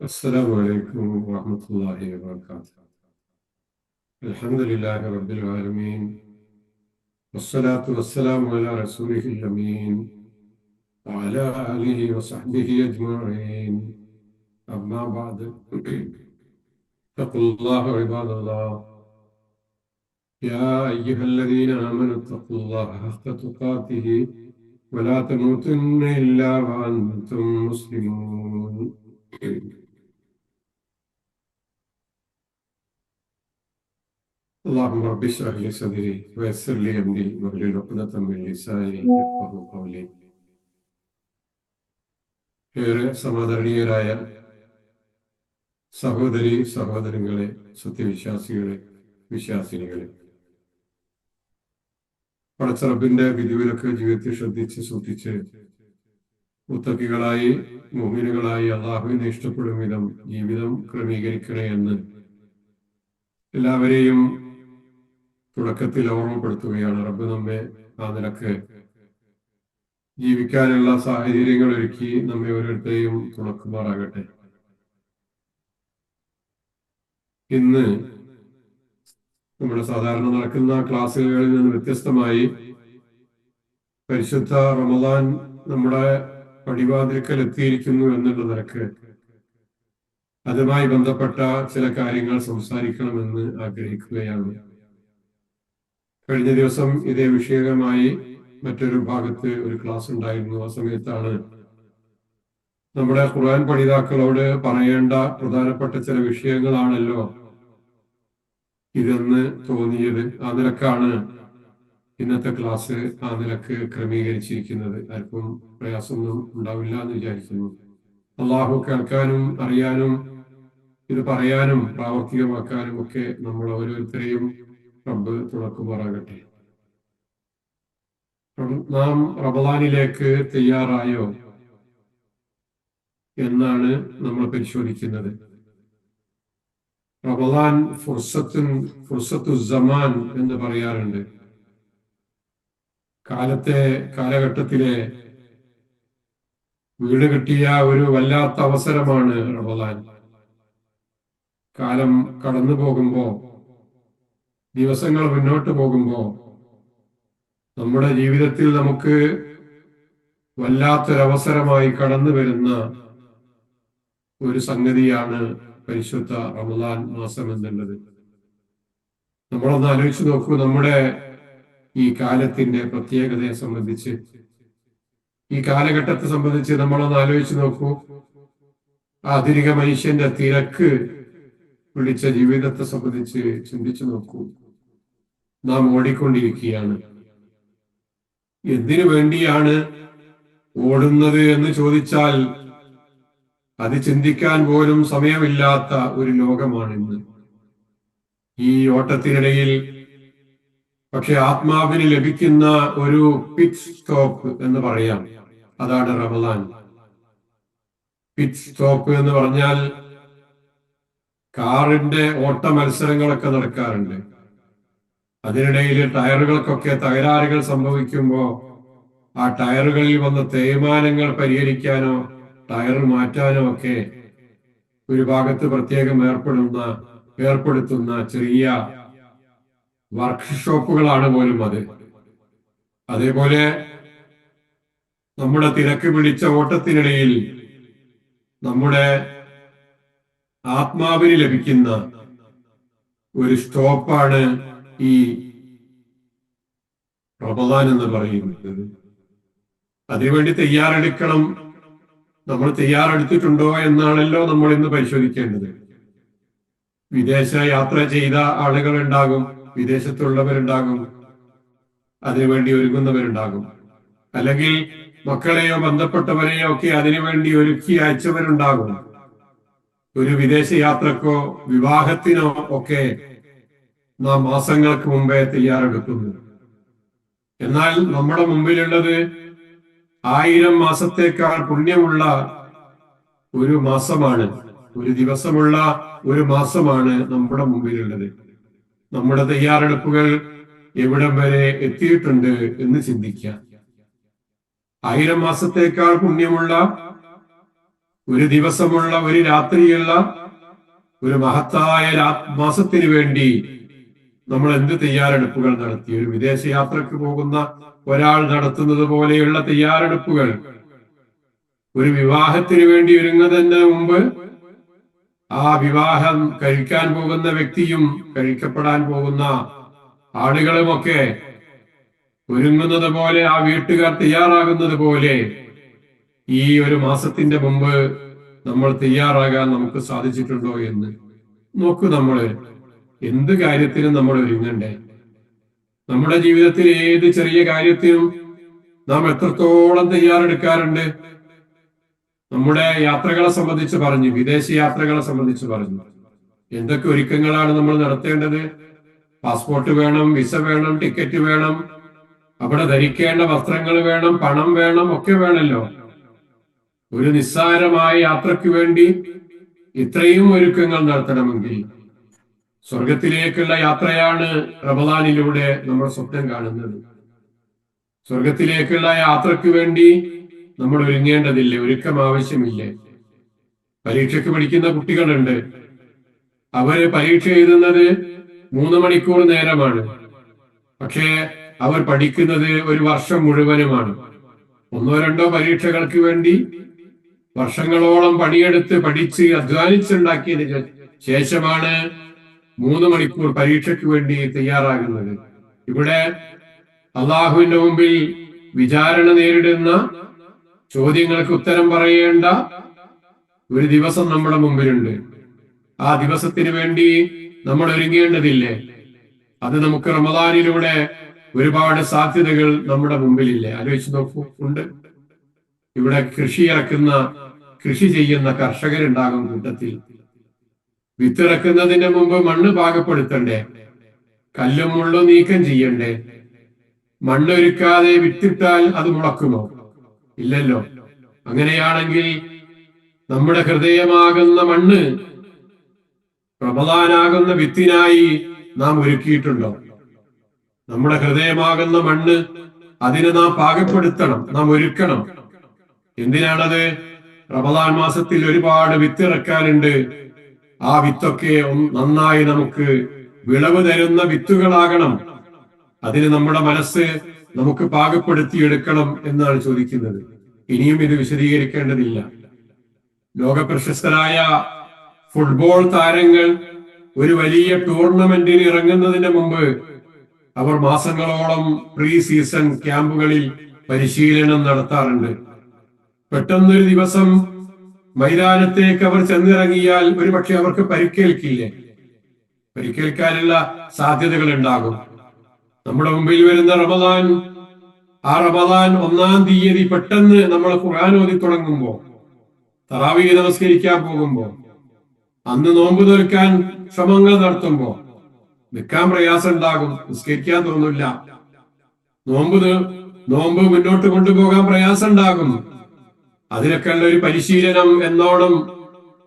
السلام عليكم ورحمة الله وبركاته. الحمد لله رب العالمين، والصلاة والسلام على رسوله الأمين وعلى آله وصحبه أجمعين. أما بعد، اتقوا الله عباد الله. يا أيها الذين آمنوا اتقوا الله حق تقاته ولا تموتن إلا وأنتم مسلمون. اللهم رب اشرح لي صدري ويسر لي امري واحلل عقدة من لساني يفقهوا قولي. ഏറെ സമാദരണീയരായ സഹോദരി സഹോദരങ്ങളെ, സത്യവിശ്വാസികളെ, വിശ്വാസിനികളെ, പടച്ചറബിന്റെ വിധിവിലക്ക് ജീവിതത്തിൽ ശ്രദ്ധിച്ച് സൂക്ഷിച്ച് മുത്തക്കികളായി മുഅ്മിനുകളായി അള്ളാഹുവിനെ ഇഷ്ടപ്പെടും വിധം ജീവിതം ക്രമീകരിക്കണേ എന്ന് എല്ലാവരെയും തുടക്കത്തിൽ ഓർമ്മപ്പെടുത്തുകയാണ്. റബ്ബ് നമ്മെ ആ നിലക്ക് ജീവിക്കാനുള്ള സാഹചര്യങ്ങൾ ഒരുക്കി നമ്മെ ഓരോരുത്തരെയും തുണക്കുമാറാകട്ടെ. ഇന്ന് നമ്മുടെ സാധാരണ നടക്കുന്ന ക്ലാസ്സുകളിൽ നിന്ന് വ്യത്യസ്തമായി പരിശുദ്ധ റമദാൻ നമ്മുടെ പടിവാതിൽക്കൽ എത്തിയിരിക്കുന്നു എന്നുള്ള നിലക്ക് അതുമായി ബന്ധപ്പെട്ട ചില കാര്യങ്ങൾ സംസാരിക്കണമെന്ന് ആഗ്രഹിക്കുകയാണ്. കഴിഞ്ഞ ദിവസം ഇതേ വിഷയകമായി മറ്റൊരു ഭാഗത്ത് ഒരു ക്ലാസ് ഉണ്ടായിരുന്നു. ആ സമയത്താണ് നമ്മുടെ ഖുർആൻ പഠിതാക്കളോട് പറയേണ്ട പ്രധാനപ്പെട്ട ചില വിഷയങ്ങളാണല്ലോ ഇതെന്ന് തോന്നിയത്. ആ നിലക്കാണ് ഇന്നത്തെ ക്ലാസ് ആ നിലക്ക് ക്രമീകരിച്ചിരിക്കുന്നത്. ആർക്കും പ്രയാസമൊന്നും ഉണ്ടാവില്ല എന്ന് വിചാരിക്കുന്നു. അള്ളാഹു കേൾക്കാനും അറിയാനും ഇത് പറയാനും പ്രാവർത്തികമാക്കാനും ഒക്കെ നമ്മൾ ഓരോരുത്തരെയും റബ്ബ് തുണക്കുമാറാകട്ടെ. നാം റമദാനിലേക്ക് തയ്യാറായോ എന്നാണ് നമ്മൾ പരിശോധിക്കുന്നത്. റമദാൻ ഫുർസത്തു സമാൻ എന്ന് പറയാറുണ്ട്. കാലഘട്ടത്തിലെ വീട് കിട്ടിയ ഒരു വല്ലാത്ത അവസരമാണ് റമദാൻ. കാലം കടന്നു പോകുമ്പോ, ദിവസങ്ങൾ മുന്നോട്ട് പോകുമ്പോ നമ്മുടെ ജീവിതത്തിൽ നമുക്ക് വല്ലാത്തൊരവസരമായി കടന്നു വരുന്ന ഒരു സംഗതിയാണ് പരിശുദ്ധ റമദാൻ മാസം എന്നുള്ളത്. നമ്മളൊന്ന് ആലോചിച്ച് നോക്കൂ. നമ്മുടെ ഈ കാലത്തിന്റെ പ്രത്യേകതയെ സംബന്ധിച്ച്, ഈ കാലഘട്ടത്തെ സംബന്ധിച്ച് നമ്മളൊന്ന് ആലോചിച്ച് നോക്കൂ. ആധുനിക മനുഷ്യന്റെ തിരക്ക് പിടിച്ച ജീവിതത്തെ സംബന്ധിച്ച് ചിന്തിച്ചു നോക്കൂ. നാം ഓടിക്കൊണ്ടിരിക്കുകയാണ്. എന്തിനു വേണ്ടിയാണ് ഓടുന്നത് എന്ന് ചോദിച്ചാൽ അത് ചിന്തിക്കാൻ പോലും സമയമില്ലാത്ത ഒരു ലോകമാണിന്ന്. ഈ ഓട്ടത്തിനിടയിൽ പക്ഷെ ആത്മാവിന് ലഭിക്കുന്ന ഒരു പിറ്റ് സ്റ്റോപ്പ് എന്ന് പറയാം. അതാണ് റമദാൻ. പിറ്റ് സ്റ്റോപ്പ് എന്ന് പറഞ്ഞാൽ കാറിന്റെ ഓട്ട മത്സരങ്ങളൊക്കെ നടക്കാറുണ്ട്. അതിനിടയിൽ ടയറുകൾക്കൊക്കെ തകരാറുകൾ സംഭവിക്കുമ്പോ ആ ടയറുകളിൽ വന്ന തേയ്മാനങ്ങൾ പരിഹരിക്കാനോ ടയർ മാറ്റാനോ ഒക്കെ ഒരു ഭാഗത്ത് പ്രത്യേകം ഏർപ്പെടുത്തുന്ന ചെറിയ വർക്ക്ഷോപ്പുകളാണ് പോലും അത്. അതേപോലെ നമ്മുടെ തിരക്ക് പിടിച്ച ഓട്ടത്തിനിടയിൽ നമ്മുടെ ആത്മാവിന് ലഭിക്കുന്ന ഒരു സ്റ്റോപ്പാണ് ഈ റമദാൻ എന്ന് പറയുന്നത്. അതിനുവേണ്ടി തയ്യാറെടുക്കണം. നമ്മൾ തയ്യാറെടുത്തിട്ടുണ്ടോ എന്നാണല്ലോ നമ്മൾ ഇന്ന് പരിശോധിക്കേണ്ടത്. വിദേശ യാത്ര ചെയ്ത ആളുകൾ ഉണ്ടാകും, വിദേശത്തുള്ളവരുണ്ടാകും, അതിനുവേണ്ടി ഒരുങ്ങുന്നവരുണ്ടാകും, അല്ലെങ്കിൽ മക്കളെയോ ബന്ധപ്പെട്ടവരെയോ ഒക്കെ അതിനുവേണ്ടി ഒരുക്കി അയച്ചവരുണ്ടാകും. ഒരു വിദേശ യാത്രക്കോ വിവാഹത്തിനോ ഒക്കെ നാം മാസങ്ങൾക്ക് മുമ്പേ തയ്യാറെടുക്കുന്നു. എന്നാൽ നമ്മുടെ മുമ്പിലുള്ളത് 1000 മാസത്തേക്കാൾ പുണ്യമുള്ള ഒരു മാസമാണ്, ഒരു ദിവസമുള്ള ഒരു മാസമാണ് നമ്മുടെ മുമ്പിലുള്ളത്. നമ്മുടെ തയ്യാറെടുപ്പുകൾ എവിടം വരെ എത്തിയിട്ടുണ്ട് എന്ന് ചിന്തിക്കാം. 1000 മാസത്തേക്കാൾ പുണ്യമുള്ള ഒരു ദിവസമുള്ള ഒരു രാത്രിയുള്ള ഒരു മഹത്തായ മാസത്തിന് വേണ്ടി നമ്മൾ എന്ത് തയ്യാറെടുപ്പുകൾ നടത്തി? ഒരു വിദേശയാത്രക്ക് പോകുന്ന ഒരാൾ നടത്തുന്നത് പോലെയുള്ള തയ്യാറെടുപ്പുകൾ, ഒരു വിവാഹത്തിന് വേണ്ടി ഒരുങ്ങുന്നതിന് മുമ്പ് ആ വിവാഹം കഴിക്കാൻ പോകുന്ന വ്യക്തിയും കഴിക്കപ്പെടാൻ പോകുന്ന ആളുകളുമൊക്കെ ഒരുങ്ങുന്നത് പോലെ, ആ വീട്ടുകാർ തയ്യാറാകുന്നത് പോലെ ഈ ഒരു മാസത്തിന്റെ മുമ്പ് നമ്മൾ തയ്യാറാകാൻ നമുക്ക് സാധിച്ചിട്ടുണ്ടോ എന്ന് നോക്കൂ. നമ്മള് എന്ത് കാര്യത്തിനും നമ്മൾ ഒരുങ്ങണ്ടേ? നമ്മുടെ ജീവിതത്തിൽ ഏത് ചെറിയ കാര്യത്തിനും നാം എത്രത്തോളം തയ്യാറെടുക്കാറുണ്ട്? നമ്മുടെ യാത്രകളെ സംബന്ധിച്ച് പറഞ്ഞു, വിദേശ യാത്രകളെ സംബന്ധിച്ച് പറഞ്ഞു. എന്തൊക്കെ ഒരുക്കങ്ങളാണ് നമ്മൾ നടത്തേണ്ടത്? പാസ്പോർട്ട് വേണം, വിസ വേണം, ടിക്കറ്റ് വേണം, അവിടെ ധരിക്കേണ്ട വസ്ത്രങ്ങൾ വേണം, പണം വേണം, ഒക്കെ വേണമല്ലോ. ഒരു നിസ്സാരമായ യാത്രയ്ക്ക് വേണ്ടി ഇത്രയും ഒരുക്കങ്ങൾ നടത്തണമെങ്കിൽ സ്വർഗത്തിലേക്കുള്ള യാത്രയാണ് റമദാനിലൂടെ നമ്മൾ സ്വപ്നം കാണുന്നത്. സ്വർഗത്തിലേക്കുള്ള യാത്രയ്ക്ക് വേണ്ടി നമ്മൾ ഒരുങ്ങേണ്ടതില്ലേ? ഒരുക്കം ആവശ്യമില്ലേ? പരീക്ഷയ്ക്ക് പഠിക്കുന്ന കുട്ടികളുണ്ട്. അവര് പരീക്ഷ എഴുതുന്നത് 3 മണിക്കൂർ നേരമാണ്. പക്ഷേ അവർ പഠിക്കുന്നത് ഒരു വർഷം മുഴുവനുമാണ്. 1-2 പരീക്ഷകൾക്ക് വേണ്ടി വർഷങ്ങളോളം പണിയെടുത്ത് പഠിച്ച് അധ്വാനിച്ചുണ്ടാക്കിയതിന് ശേഷമാണ് 3 മണിക്കൂർ പരീക്ഷയ്ക്ക് വേണ്ടി തയ്യാറാകുന്നത്. ഇവിടെ അള്ളാഹുവിന്റെ മുമ്പിൽ വിചാരണ നേരിടുന്ന, ചോദ്യങ്ങൾക്ക് ഉത്തരം പറയേണ്ട ഒരു ദിവസം നമ്മുടെ മുമ്പിലുണ്ട്. ആ ദിവസത്തിന് വേണ്ടി നമ്മൾ ഒരുങ്ങേണ്ടതില്ലേ? അത് നമുക്ക് റമദാനിലൂടെ ഒരുപാട് സാധ്യതകൾ നമ്മുടെ മുമ്പിലില്ലേ? ആലോചിച്ച് നോക്കൂ. ഉണ്ട്. ഇവിടെ കൃഷി ചെയ്യുന്ന കർഷകരുണ്ടാകും കൂട്ടത്തിൽ. വിത്തിറക്കുന്നതിന് മുമ്പ് മണ്ണ് പാകപ്പെടുത്തണ്ടേ? കല്ലും മുള്ളും നീക്കം ചെയ്യണ്ടേ? മണ്ണൊരുക്കാതെ വിത്തിട്ടാൽ അത് മുളക്കുമോ? ഇല്ലല്ലോ. അങ്ങനെയാണെങ്കിൽ നമ്മുടെ ഹൃദയമാകുന്ന മണ്ണ് റമദാനാകുന്ന വിത്തിനായി നാം ഒരുക്കിയിട്ടുണ്ടോ? നമ്മുടെ ഹൃദയമാകുന്ന മണ്ണ്, അതിനെ നാം പാകപ്പെടുത്തണം, നാം ഒരുക്കണം. എന്തിനാണത്? റമദാൻ മാസത്തിൽ ഒരുപാട് വിത്തിറക്കാനുണ്ട്. ആ വിത്തൊക്കെ നന്നായി നമുക്ക് വിളവ് തരുന്ന വിത്തുകളാകണം. അതിന് നമ്മുടെ മനസ്സ് നമുക്ക് പാകപ്പെടുത്തിയെടുക്കണം എന്നാണ് ചോദിക്കുന്നത്. ഇനിയും ഇത് വിശദീകരിക്കേണ്ടതില്ല. ലോകപ്രശസ്തരായ ഫുട്ബോൾ താരങ്ങൾ ഒരു വലിയ ടൂർണമെന്റിന് ഇറങ്ങുന്നതിന് മുമ്പ് അവർ മാസങ്ങളോളം പ്രീ സീസൺ ക്യാമ്പുകളിൽ പരിശീലനം നടത്താറുണ്ട്. പെട്ടെന്നൊരു ദിവസം മൈതാനത്തേക്ക് അവർ ചെന്നിറങ്ങിയാൽ ഒരുപക്ഷെ അവർക്ക് പരിക്കേൽക്കില്ലേ? പരിക്കേൽക്കാനുള്ള സാധ്യതകൾ ഉണ്ടാകും. നമ്മുടെ മുമ്പിൽ വരുന്ന റമദാൻ, ആ റമദാൻ 1-ാം തീയതി പെട്ടെന്ന് നമ്മൾ ഖുർആൻ ഓതി തുടങ്ങുമ്പോ, തറാവീഹ് നമസ്കരിക്കാൻ പോകുമ്പോ, അന്ന് നോമ്പ് നോൽക്കാൻ ശ്രമങ്ങൾ നടത്തുമ്പോ നിൽക്കാൻ പ്രയാസം ഉണ്ടാകും, നിസ്കരിക്കാൻ തോന്നില്ല. നോമ്പ് മുന്നോട്ട് കൊണ്ടുപോകാൻ പ്രയാസം ഉണ്ടാകും. അതിനൊക്കെയുള്ള ഒരു പരിശീലനം എന്നോണം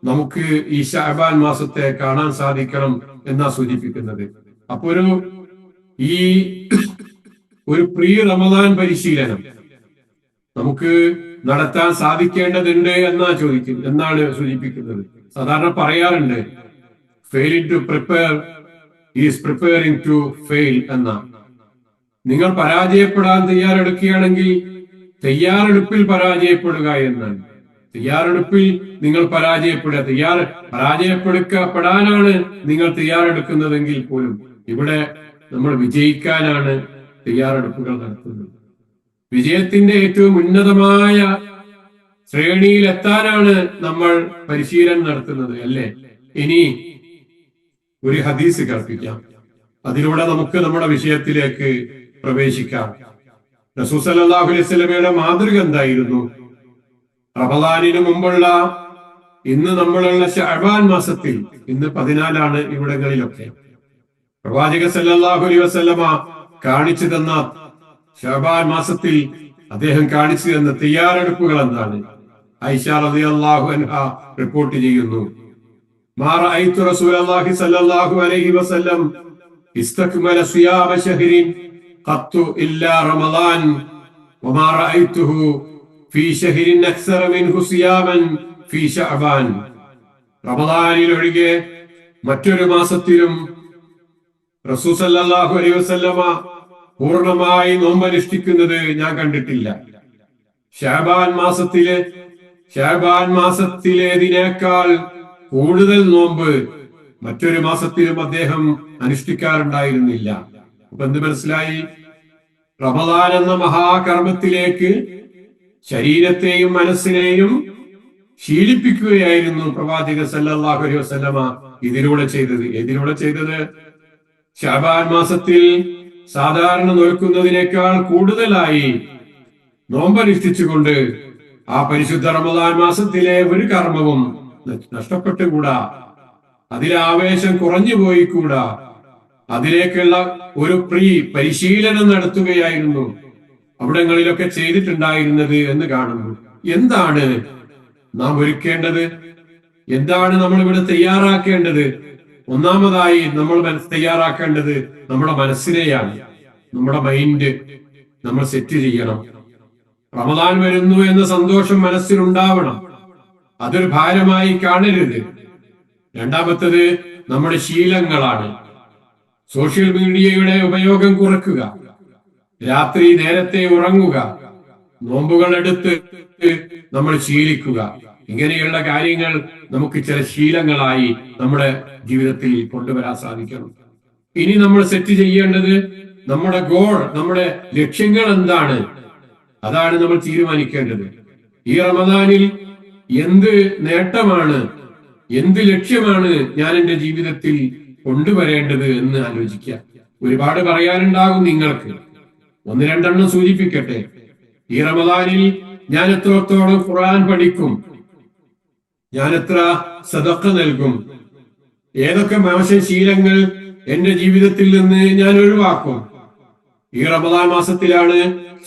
നമുക്ക് ഈ ശഅബാൻ മാസത്തെ കാണാൻ സാധിക്കണം എന്നാ സൂചിപ്പിക്കുന്നത്. അപ്പൊ ഒരു പ്രീ റമദാൻ പരിശീലനം നമുക്ക് നടത്താൻ സാധിക്കേണ്ടതുണ്ട് എന്നാണ് സൂചിപ്പിക്കുന്നത്. സാധാരണ പറയാറുണ്ട്, failing to prepare is preparing to fail എന്ന. നിങ്ങൾ പരാജയപ്പെടാൻ തയ്യാറെടുക്കുകയാണെങ്കിൽ തയ്യാറെടുപ്പിൽ പരാജയപ്പെടുക എന്നാണ്. തയ്യാറെടുപ്പിൽ നിങ്ങൾ പരാജയപ്പെടാനാണ് നിങ്ങൾ തയ്യാറെടുക്കുന്നതെങ്കിൽ പോലും ഇവിടെ നമ്മൾ വിജയിക്കാനാണ് തയ്യാറെടുപ്പുകൾ നടത്തുന്നത്. വിജയത്തിന്റെ ഏറ്റവും ഉന്നതമായ ശ്രേണിയിൽ എത്താനാണ് നമ്മൾ പരിശീലനം നടത്തുന്നത്, അല്ലേ? ഇനി ഒരു ഹദീസ് കേൾപ്പിക്കാം. അതിലൂടെ നമുക്ക് നമ്മുടെ വിഷയത്തിലേക്ക് പ്രവേശിക്കാം. റസൂൽ സല്ലല്ലാഹു അലൈഹി വസല്ലമയുടെ മാതൃക എന്തായിരുന്നു? റമദാനിന് മുമ്പുള്ള, ഇന്ന് നമ്മളുള്ള ശഅബാൻ മാസത്തിൽ, ഇന്ന് 14 ഇവിടങ്ങളിലൊക്കെ പ്രവാചക സല്ലല്ലാഹു അലൈഹി വസല്ലമ കാണിച്ചു തന്ന ശഅബാൻ മാസത്തിൽ അദ്ദേഹം കാണിച്ചു തന്ന തയ്യാറെടുപ്പുകൾ എന്താണ്? ആയിഷ റളിയല്ലാഹു അൻഹ റിപ്പോർട്ട് ചെയ്യുന്നു, മാ റഅയ്തു റസൂലല്ലാഹി സല്ലല്ലാഹു അലൈഹി വസല്ലം ഇസ്തക്മല സിയാമ ശഹ്രിൻ ഖത്തു ഇല്ലാ റമളാൻ വമാ റഅയ്തുഹു ഫീ ശഹ്രിൻ അക്സറ മിൻഹു സിയാമൻ ഫീ ശഅബാൻ, റമദാനിൽ ഒഴികെ മറ്റൊരു മാസത്തിലും റസൂൽ സല്ലല്ലാഹു അലൈഹി വസല്ലമ പൂർണ്ണമായി നോമ്പനുഷ്ഠിക്കുന്നത് ഞാൻ കണ്ടിട്ടില്ല. ശഅബാൻ മാസത്തിലേതിനേക്കാൾ കൂടുതൽ നോമ്പ് മറ്റൊരു മാസത്തിലും അദ്ദേഹം അനുഷ്ഠിക്കാറുണ്ടായിരുന്നില്ല. അപ്പൊ എന്ത് മനസ്സിലായി? റമദാൻ എന്ന മഹാകർമ്മത്തിലേക്ക് ശരീരത്തെയും മനസ്സിനെയും ശീലിപ്പിക്കുകയായിരുന്നു പ്രവാചകൻ സല്ലല്ലാഹു അലൈഹി വസല്ലമ ഇതിലൂടെ ചെയ്തത്. ശഅബാൻ മാസത്തിൽ സാധാരണ നോക്കുന്നതിനേക്കാൾ കൂടുതലായി നോമ്പനുഷ്ഠിച്ചുകൊണ്ട് ആ പരിശുദ്ധ റമദാൻ മാസത്തിലെ ഒരു കർമ്മവും നഷ്ടപ്പെട്ടുകൂടാ, അതിലെ ആവേശം കുറഞ്ഞു പോയിക്കൂടാ, അതിലേക്കുള്ള ഒരു പരിശീലനം നടത്തുകയായിരുന്നു അവിടങ്ങളിലൊക്കെ ചെയ്തിട്ടുണ്ടായിരുന്നത് എന്ന് കാണുന്നു. എന്താണ് നാം ഒരുക്കേണ്ടത്? എന്താണ് നമ്മൾ ഇവിടെ തയ്യാറാക്കേണ്ടത്? ഒന്നാമതായി നമ്മൾ തയ്യാറാക്കേണ്ടത് നമ്മുടെ മനസ്സിനെയാണ്. നമ്മുടെ മൈൻഡ് നമ്മൾ സെറ്റ് ചെയ്യണം. റമദാൻ വരുന്നു എന്ന സന്തോഷം മനസ്സിലുണ്ടാവണം. അതൊരു ഭാരമായി കാണരുത്. രണ്ടാമത്തത് നമ്മുടെ ശീലങ്ങളാണ്. സോഷ്യൽ മീഡിയയുടെ ഉപയോഗം കുറയ്ക്കുക, രാത്രി നേരത്തെ ഉറങ്ങുക, നോമ്പുകൾ എടുത്ത് നമ്മൾ ശീലിക്കുക. ഇങ്ങനെയുള്ള കാര്യങ്ങൾ നമുക്ക് ചില ശീലങ്ങളായി നമ്മുടെ ജീവിതത്തിൽ കൊണ്ടുവരാൻ സാധിക്കണം. ഇനി നമ്മൾ സെറ്റ് ചെയ്യേണ്ടത് നമ്മുടെ ഗോൾ, നമ്മുടെ ലക്ഷ്യങ്ങൾ എന്താണ്? അതാണ് നമ്മൾ തീരുമാനിക്കേണ്ടത്. ഈ റമദാനിൽ എന്ത് നേട്ടമാണ്, എന്ത് ലക്ഷ്യമാണ് ഞാൻ എന്റെ ജീവിതത്തിൽ കൊണ്ടുവരേണ്ടത് എന്ന് ആലോചിക്കുക. ഒരുപാട് പറയാനുണ്ടാകും നിങ്ങൾക്ക്. ഒന്ന് രണ്ടെണ്ണം സൂചിപ്പിക്കട്ടെ. ഈ റമദാനിൽ ഞാൻ എത്രത്തോളം ഖുർആൻ പഠിക്കും, ഞാൻ എത്ര സദഖ നൽകും, ഏതൊക്കെ മോശം ശീലങ്ങൾ എന്റെ ജീവിതത്തിൽ നിന്ന് ഞാൻ ഒഴിവാക്കും. ഈ റമദാൻ മാസത്തിലാണ്,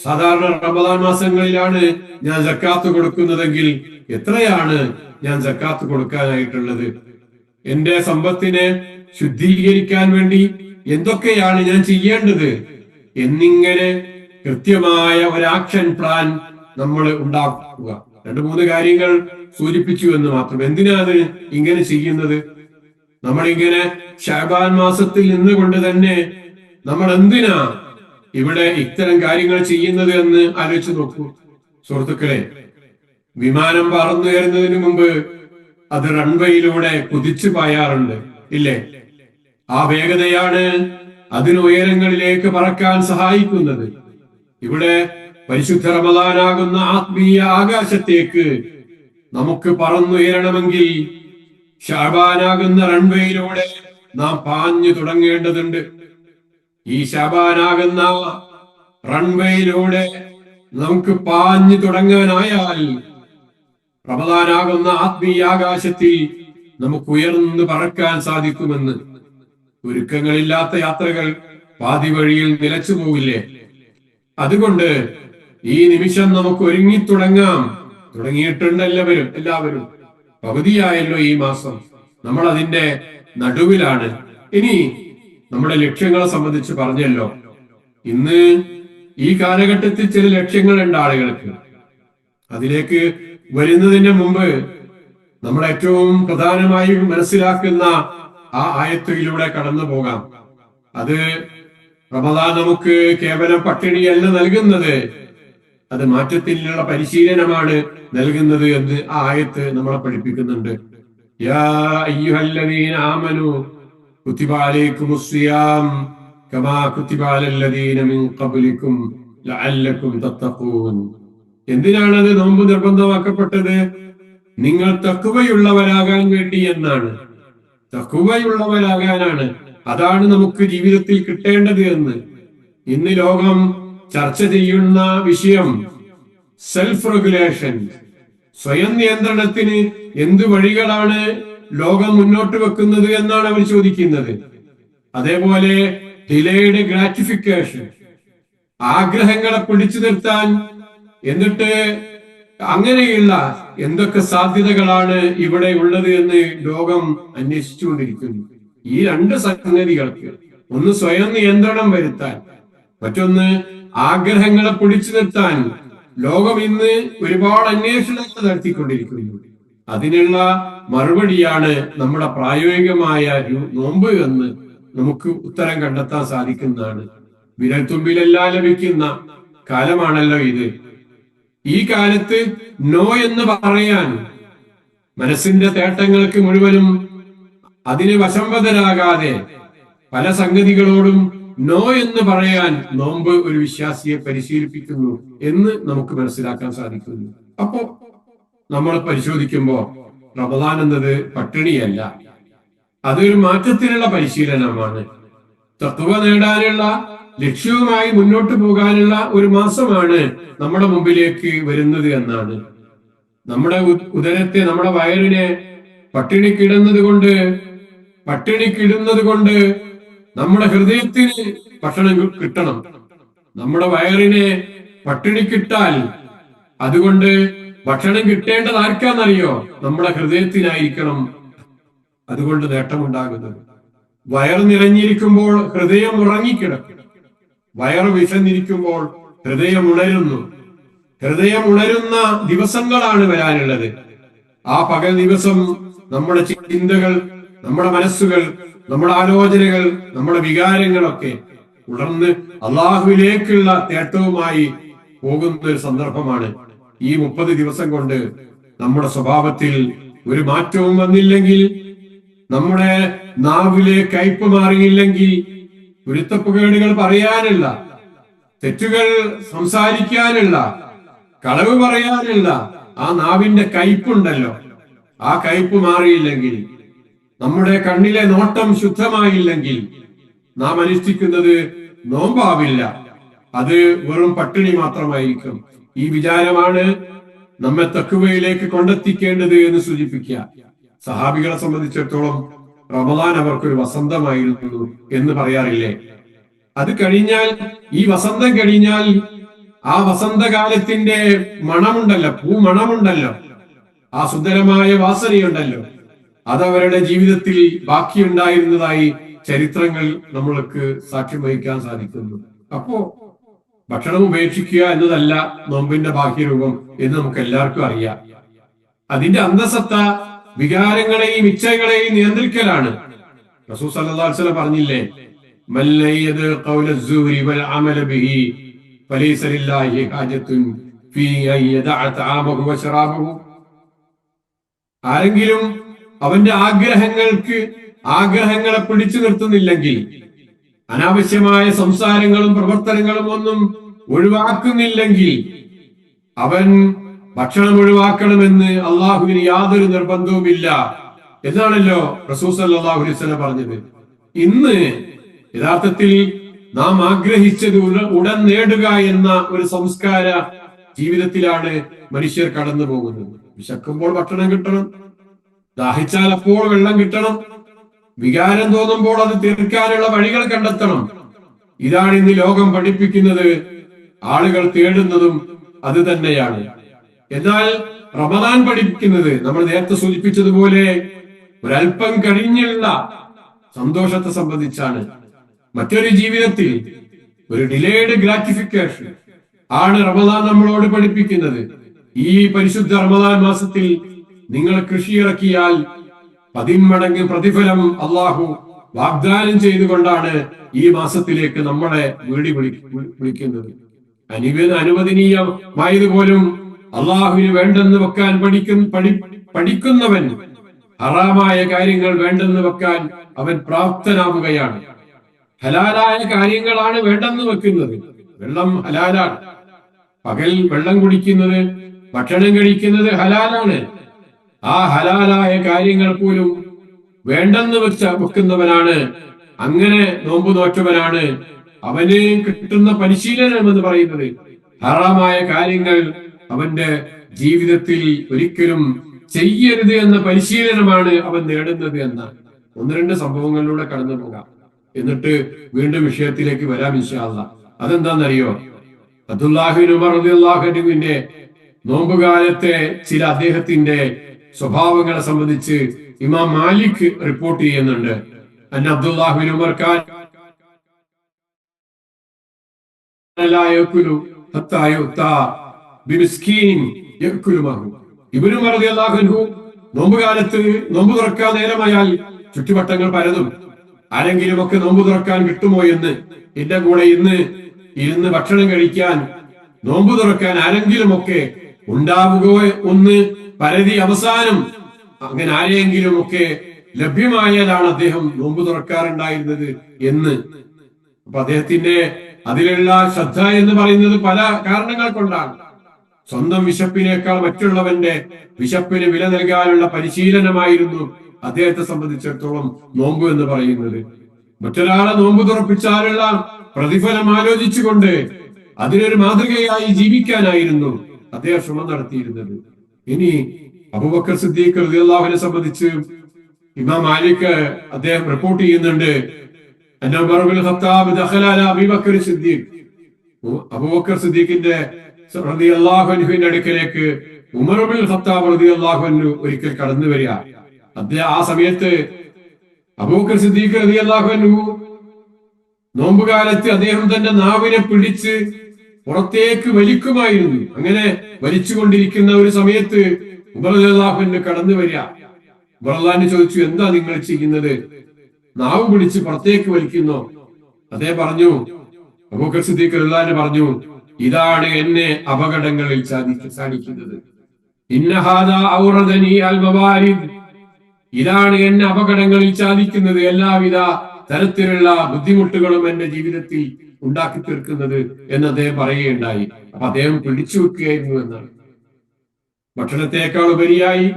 സാധാരണ റമദാൻ മാസങ്ങളിലാണ് ഞാൻ സക്കാത്ത് കൊടുക്കുന്നതെങ്കിൽ എത്രയാണ് ഞാൻ സക്കാത്ത് കൊടുക്കാനായിട്ടുള്ളത്? എന്റെ സമ്പത്തിനെ ശുദ്ധീകരിക്കാൻ വേണ്ടി എന്തൊക്കെയാണ് ഞാൻ ചെയ്യേണ്ടത് എന്നിങ്ങനെ കൃത്യമായ ഒരു ആക്ഷൻ പ്ലാൻ നമ്മൾ ഉണ്ടാക്കുക. 2-3 കാര്യങ്ങൾ സൂചിപ്പിച്ചു എന്ന് മാത്രം. എന്തിനാണ് ഇങ്ങനെ ചെയ്യുന്നത്? നമ്മളിങ്ങനെ ശഅബാൻ മാസത്തിൽ നിന്നുകൊണ്ട് തന്നെ നമ്മൾ എന്തിനാ ഇവിടെ ഇത്തരം കാര്യങ്ങൾ ചെയ്യുന്നത് എന്ന് ആലോചിച്ച് നോക്കൂ സുഹൃത്തുക്കളെ. വിമാനം പറന്നുയരുന്നതിന് മുമ്പ് അത് റൺവേയിലൂടെ കുതിച്ചു പായാറുണ്ട്, ഇല്ലേ? ആ വേഗതയാണ് അതിന് ഉയരങ്ങളിലേക്ക് പറക്കാൻ സഹായിക്കുന്നത്. ഇവിടെ പരിശുദ്ധ റമദാനാകുന്ന ആത്മീയ ആകാശത്തേക്ക് നമുക്ക് പറന്നുയരണമെങ്കിൽ ശഅബാനാകുന്ന റൺവേയിലൂടെ നാം പാഞ്ഞു തുടങ്ങേണ്ടതുണ്ട്. ഈ ശഅബാനാകുന്ന റൺവേയിലൂടെ നമുക്ക് പാഞ്ഞു തുടങ്ങാനായാൽ റമദാനാകുന്ന ആത്മീയ ആകാശത്തിൽ നമുക്ക് ഉയർന്നു പറക്കാൻ സാധിക്കുമെന്ന്. ഒരുക്കങ്ങളില്ലാത്ത യാത്രകൾ പാതി വഴിയിൽ നിലച്ചു പോകില്ലേ? അതുകൊണ്ട് ഈ നിമിഷം നമുക്ക് ഒരുങ്ങിത്തുടങ്ങാം. തുടങ്ങിയിട്ടുണ്ട് എല്ലാവരും. പകുതിയായല്ലോ ഈ മാസം, നമ്മൾ അതിന്റെ നടുവിലാണ്. ഇനി നമ്മുടെ ലക്ഷ്യങ്ങളെ സംബന്ധിച്ച് പറഞ്ഞല്ലോ. ഇന്ന് ഈ കാലഘട്ടത്തിൽ ചില ലക്ഷ്യങ്ങളുണ്ട് ആളുകൾക്ക്. അതിലേക്ക് വരുന്നതിന് മുമ്പ് നമ്മൾ ഏറ്റവും പ്രധാനമായി മനസ്സിലാക്കുന്ന ആ ആയത്തിലൂടെ കടന്നു പോകാം. അത് റമദാൻ നമുക്ക് കേവലം പട്ടിണിയല്ല നൽകുന്നത്, അത് മാറ്റത്തിനുള്ള പരിശീലനമാണ് നൽകുന്നത് എന്ന് ആ ആയത്ത് നമ്മളെ പഠിപ്പിക്കുന്നുണ്ട്. യാ അയ്യുഹല്ലദീന ആമനൂ കുതിബ അലൈക്കുമുസ് സിയാം കമാ കുതിബ അലല്ലദീന മിൻ ഖബ്ലിക്കും ലഅല്ലക്കും തത്തഖൂൻ. എന്തിനാണത് നോമ്പ് നിർബന്ധമാക്കപ്പെട്ടത്? നിങ്ങൾ തഖ്വയുള്ളവരാകാൻ വേണ്ടി എന്നാണ്. തഖ്വയുള്ളവരാകാനാണ്. അതാണ് നമുക്ക് ജീവിതത്തിൽ കിട്ടേണ്ടത് എന്ന്. ഇന്ന് ലോകം ചർച്ച ചെയ്യുന്ന വിഷയം സെൽഫ് റെഗുലേഷൻ, സ്വയം നിയന്ത്രണത്തിന് എന്ത് വഴികളാണ് ലോകം മുന്നോട്ട് വെക്കുന്നത് എന്നാണ് അവർ ചോദിക്കുന്നത്. അതേപോലെ ഡിലേഡ് ഗ്രാറ്റിഫിക്കേഷൻ, ആഗ്രഹങ്ങളെ പിടിച്ചു നിർത്താൻ, എന്നിട്ട് അങ്ങനെയുള്ള എന്തൊക്കെ സാധ്യതകളാണ് ഇവിടെ ഉള്ളത് എന്ന് ലോകം അന്വേഷിച്ചുകൊണ്ടിരിക്കുന്നു. ഈ 2 സംഗതികൾക്ക്, ഒന്ന് സ്വയം നിയന്ത്രണം വരുത്താൻ, മറ്റൊന്ന് ആഗ്രഹങ്ങളെ പിടിച്ചു നിർത്താൻ ലോകം ഇന്ന് ഒരുപാട് അന്വേഷണങ്ങൾ നടത്തിക്കൊണ്ടിരിക്കുന്നു. അതിനുള്ള മറുപടിയാണ് നമ്മുടെ പ്രായോഗികമായ നോമ്പ് എന്ന് നമുക്ക് ഉത്തരം കണ്ടെത്താൻ സാധിക്കുന്നതാണ്. വിരൽത്തുമ്പിലെല്ലാം ലഭിക്കുന്ന കാലമാണല്ലോ ഇത്. ഈ കാലത്ത് നോ എന്ന് പറയാൻ, മനസ്സിന്റെ തേട്ടങ്ങൾക്ക് മുഴുവനും അതിന് വശംവദരാകാതെ പല സംഗതികളോടും നോ എന്ന് പറയാൻ നോമ്പ് ഒരു വിശ്വാസിയെ പരിശീലിപ്പിക്കുന്നു എന്ന് നമുക്ക് മനസ്സിലാക്കാൻ സാധിക്കുന്നു. അപ്പോ നമ്മൾ പരിശോധിക്കുമ്പോൾ റമദാൻ എന്നത് പട്ടിണിയല്ല, അതൊരു മാറ്റത്തിനുള്ള പരിശീലനമാണ്. തഖ്വ നേടാനുള്ള ലക്ഷ്യവുമായി മുന്നോട്ട് പോകാനുള്ള ഒരു മാസമാണ് നമ്മുടെ മുമ്പിലേക്ക് വരുന്നത് എന്നാണ്. നമ്മുടെ ഉദരത്തെ, നമ്മുടെ വയറിനെ പട്ടിണിക്കിടുന്നത് കൊണ്ട് നമ്മുടെ ഹൃദയത്തിന് ഭക്ഷണം കിട്ടണം. നമ്മുടെ വയറിനെ പട്ടിണിക്കിട്ടാൽ അതുകൊണ്ട് ഭക്ഷണം കിട്ടേണ്ടത് ആർക്കാന്നറിയോ? നമ്മുടെ ഹൃദയത്തിനായിരിക്കണം അതുകൊണ്ട് നേട്ടമുണ്ടാകുന്നത്. വയർ നിറഞ്ഞിരിക്കുമ്പോൾ ഹൃദയം ഉറങ്ങിക്കിടക്കും, വയർ വിശന്നിരിക്കുമ്പോൾ ഹൃദയം ഉണരുന്നു. ഹൃദയം ഉണരുന്ന ദിവസങ്ങളാണ് വരാനുള്ളത്. ആ പകൽ ദിവസം നമ്മുടെ ചിന്തകൾ, നമ്മുടെ മനസ്സുകൾ, നമ്മുടെ ആലോചനകൾ, നമ്മുടെ വികാരങ്ങളൊക്കെ ഉണർന്ന് അള്ളാഹുവിലേക്കുള്ള തേട്ടവുമായി പോകുന്ന ഒരു സന്ദർഭമാണ്. ഈ 30 ദിവസം കൊണ്ട് നമ്മുടെ സ്വഭാവത്തിൽ ഒരു മാറ്റവും വന്നില്ലെങ്കിൽ, നമ്മുടെ നാവിലെ കയ്പ് മാറിയില്ലെങ്കിൽ, പൊരുത്തപ്പുകേടുകൾ പറയാനുള്ള, തെറ്റുകൾ സംസാരിക്കാനുള്ള, കളവ് പറയാനുള്ള ആ നാവിന്റെ കയ്പുണ്ടല്ലോ, ആ കയ്പ് മാറിയില്ലെങ്കിൽ, നമ്മുടെ കണ്ണിലെ നോട്ടം ശുദ്ധമായില്ലെങ്കിൽ നാം അനുഷ്ഠിക്കുന്നത് നോമ്പാവില്ല, അത് വെറും പട്ടിണി മാത്രമായിരിക്കും. ഈ വിചാരമാണ് നമ്മെ തഖ്വയിലേക്ക് കൊണ്ടെത്തിക്കേണ്ടത് എന്ന് സൂചിപ്പിക്കുക. സഹാബികളെ സംബന്ധിച്ചിടത്തോളം റമദാൻ അവർക്കൊരു വസന്തമായിരുന്നു എന്ന് പറയാറില്ലേ? അത് കഴിഞ്ഞാൽ, ഈ വസന്തം കഴിഞ്ഞാൽ ആ വസന്തകാലത്തിന്റെ മണമുണ്ടല്ലോ, പൂമണമുണ്ടല്ലോ, ആ സുന്ദരമായ വാസനയുണ്ടല്ലോ, അതവരുടെ ജീവിതത്തിൽ ബാക്കിയുണ്ടായിരുന്നതായി ചരിത്രങ്ങൾ നമ്മൾക്ക് സാക്ഷ്യം വഹിക്കാൻ സാധിക്കുന്നു. അപ്പോ ഭക്ഷണം ഉപേക്ഷിക്കുക എന്നതല്ല നോമ്പിന്റെ ബാഹ്യരൂപം എന്ന് നമുക്ക് എല്ലാവർക്കും അറിയാം. അതിന്റെ അന്തസത്ത വികാരങ്ങളെയും ഇച്ഛകളെയും നിയന്ത്രിക്കലാണ്. റസൂൽ സല്ലല്ലാഹു അലൈഹി വസല്ലം പറഞ്ഞില്ലേ, മല്ലയത് ഖൗല അസ്സൂരി വൽ അമല ബിഹി ഫലൈസ ലില്ലാഹി ഹാജത്തുൻ ഫീ അൻ യദഅ തആമഹു വശറാബഹു. ആരെങ്കിലും അവന്റെ ആഗ്രഹങ്ങളെ പിടിച്ചു നിർത്തുന്നില്ലെങ്കിൽ, അനാവശ്യമായ സംസാരങ്ങളും പ്രവർത്തനങ്ങളും ഒന്നും ഒഴിവാക്കുന്നില്ലെങ്കിൽ, അവൻ ഭക്ഷണം ഒഴിവാക്കണമെന്ന് അള്ളാഹുവിന് യാതൊരു നിർബന്ധവുമില്ല എന്നാണല്ലോ റസൂൽ സല്ലല്ലാഹു അലൈഹി വസല്ലം പറഞ്ഞത്. ഇന്ന് യഥാർത്ഥത്തിൽ നാം ആഗ്രഹിച്ചത് ഉടൻ നേടുക എന്ന ഒരു സംസ്കാര ജീവിതത്തിലാണ് മനുഷ്യർ കടന്നു പോകുന്നത്. വിശക്കുമ്പോൾ ഭക്ഷണം കിട്ടണം, ദാഹിച്ചാൽ അപ്പോൾ വെള്ളം കിട്ടണം, വികാരം തോന്നുമ്പോൾ അത് തീർക്കാനുള്ള വഴികൾ കണ്ടെത്തണം. ഇതാണ് ഇന്ന് ലോകം പഠിപ്പിക്കുന്നത്, ആളുകൾ തേടുന്നതും അത് തന്നെയാണ്. എന്നാൽ റമദാൻ പഠിപ്പിക്കുന്നത് നമ്മൾ നേരത്തെ സൂചിപ്പിച്ചതുപോലെ ഒരല്പം കഴിഞ്ഞുള്ള സന്തോഷത്തെ സംബന്ധിച്ചാണ്. മറ്റൊരു ജീവിതത്തിൽ ഒരു ഡിലേഡ് ഗ്രാറ്റിഫിക്കേഷൻ ആണ് റമദാൻ നമ്മളോട് പഠിപ്പിക്കുന്നത്. ഈ പരിശുദ്ധ റമദാൻ മാസത്തിൽ നിങ്ങൾ കൃഷി ഇറക്കിയാൽ 10 മടങ്ങ് പ്രതിഫലം അള്ളാഹു വാഗ്ദാനം ചെയ്തുകൊണ്ടാണ് ഈ മാസത്തിലേക്ക് നമ്മളെ വിളിക്കുന്നത്. അനുവദനീയമായതുപോലും അള്ളാഹുവിന് വേണ്ടെന്ന് വെക്കാൻ പഠിക്കുന്നവൻ ഹറാമായ കാര്യങ്ങൾ വേണ്ടെന്ന് വെക്കാൻ അവൻ പ്രാപ്തനാവുകയാണ്. ഹലാലായ കാര്യങ്ങളാണ് വേണ്ടെന്ന് വെക്കുന്നത്. വെള്ളം ഹലാലാണ്, പകൽ വെള്ളം കുടിക്കുന്നത്, ഭക്ഷണം കഴിക്കുന്നത് ഹലാലാണ്. ആ ഹലാലായ കാര്യങ്ങൾ പോലും വേണ്ടെന്ന് വെക്കുന്നവനാണ്, അങ്ങനെ നോമ്പ് നോറ്റവനാണ്. അവന് കിട്ടുന്ന പരിശീലനം എന്ന് പറയുന്നത് ഹറാമായ കാര്യങ്ങൾ അവന്റെ ജീവിതത്തിൽ ഒരിക്കലും ചെയ്യരുത് എന്ന പരിശീലനമാണ് അവൻ നേടുന്നത് എന്ന 1-2 സംഭവങ്ങളിലൂടെ കടന്നു പോകാം. എന്നിട്ട് വീണ്ടും വിഷയത്തിലേക്ക് വരാം ഇൻഷാ അല്ലാഹ്. അതെന്താണെന്നറിയോ? അബ്ദുല്ലാഹി ഇബ്നു ഉമർ റളിയല്ലാഹു അൻഹുവിന്റെ നോമ്പുകാലത്തെ ചില അദ്ദേഹത്തിന്റെ സ്വഭാവങ്ങളെ സംബന്ധിച്ച് ഇമാം മാലിക് റിപ്പോർട്ട് ചെയ്യുന്നുണ്ട്. അന്ന അബ്ദുല്ലാഹി ഇബ്നു ഉമർ കാന ലാ യഅകുലു ഹത്താ യുതാ ബിമിസ്കീൻ യഅകുലു മഹു. ഇബ്നു ഉമർ റളിയല്ലാഹു അൻഹു നോമ്പ് കാലത്ത് നോമ്പ് തുറക്കാൻ നേരമായാൽ ചുറ്റുവട്ടങ്ങൾ പരതും. ആരെങ്കിലും ഒക്കെ നോമ്പ് തുറക്കാൻ കിട്ടുമോ എന്ന്, എന്റെ കൂടെ ഇന്ന് ഇരുന്ന് ഭക്ഷണം കഴിക്കാൻ, നോമ്പ് തുറക്കാൻ ആരെങ്കിലും ഒക്കെ ഉണ്ടാവുകയോ ഒന്ന് പരതി അവസാനം അങ്ങനെ ആരെങ്കിലും ഒക്കെ ലഭ്യമായാലാണ് അദ്ദേഹം നോമ്പ് തുറക്കാറുണ്ടായിരുന്നത് എന്ന്. അപ്പൊ അദ്ദേഹത്തിന്റെ അതിലുള്ള ശ്രദ്ധ എന്ന് പറയുന്നത് പല കാരണങ്ങൾ കൊണ്ടാണ്. സ്വന്തം വിശപ്പിനേക്കാൾ മറ്റുള്ളവന്റെ വിശപ്പിന് വില നൽകാനുള്ള പരിശീലനമായിരുന്നു അദ്ദേഹത്തെ സംബന്ധിച്ചിടത്തോളം നോമ്പ് എന്ന് പറയുന്നത്. മറ്റൊരാളെ നോമ്പ് തുറപ്പിച്ചാലുള്ള പ്രതിഫലം ആലോചിച്ചുകൊണ്ട് അതിനൊരു മാതൃകയായി ജീവിക്കാനായിരുന്നു അദ്ദേഹം ശ്രമം നടത്തിയിരുന്നത്. ഇനി അബൂബക്കർ സിദ്ദീഖ് റളിയല്ലാഹുവിനെ സംബന്ധിച്ച് ഇമാം മാലിക് അദ്ദേഹം റിപ്പോർട്ട് ചെയ്യുന്നുണ്ട്, അബൂബക്കർ സിദ്ദീഖിന്റെ റളിയല്ലാഹു അൻഹുവിന്റെ അടുക്കലേക്ക് ഉമർ ഇബ്നുൽ ഖത്താബ് റളിയല്ലാഹു അൻഹു ഒരിക്കൽ കടന്നു വരിക. അദ്ദേഹം ആ സമയത്ത് അബൂബക്കർ സിദ്ദീഖ് റളിയല്ലാഹു അൻഹു നോമ്പുകാലത്ത് അദ്ദേഹം തന്റെ നാവിനെ പിടിച്ച് പുറത്തേക്ക് വലിക്കുമായിരുന്നു. അങ്ങനെ വലിച്ചുകൊണ്ടിരിക്കുന്ന ഒരു സമയത്ത് ഉമർ റളിയല്ലാഹു അൻഹു കടന്നു വരിക. ഉമർ റളിയല്ലാഹു ചോദിച്ചു, എന്താ നിങ്ങൾ ചെയ്യുന്നത്? നാവ് പിടിച്ച് പുറത്തേക്ക് വലിക്കുന്നോ? അദ്ദേഹം പറഞ്ഞു, അബൂബക്കർ സിദ്ദീഖ് റളിയല്ലാഹു അൻഹു പറഞ്ഞു, ഇതാണ് എന്നെ അപകടങ്ങളിൽ സാധിക്കുന്നത്. ഇതാണ് എന്നെ അപകടങ്ങളിൽ സാധിക്കുന്നത്. എല്ലാവിധ തരത്തിലുള്ള ബുദ്ധിമുട്ടുകളും എന്റെ ജീവിതത്തിൽ ഉണ്ടാക്കി തീർക്കുന്നത് എന്ന് അദ്ദേഹം പറയുകയുണ്ടായി. അപ്പൊ അദ്ദേഹം പിടിച്ചു വെക്കുകയായിരുന്നു എന്നാണ്. ഭക്ഷണത്തെക്കാൾ ഉപരിയായി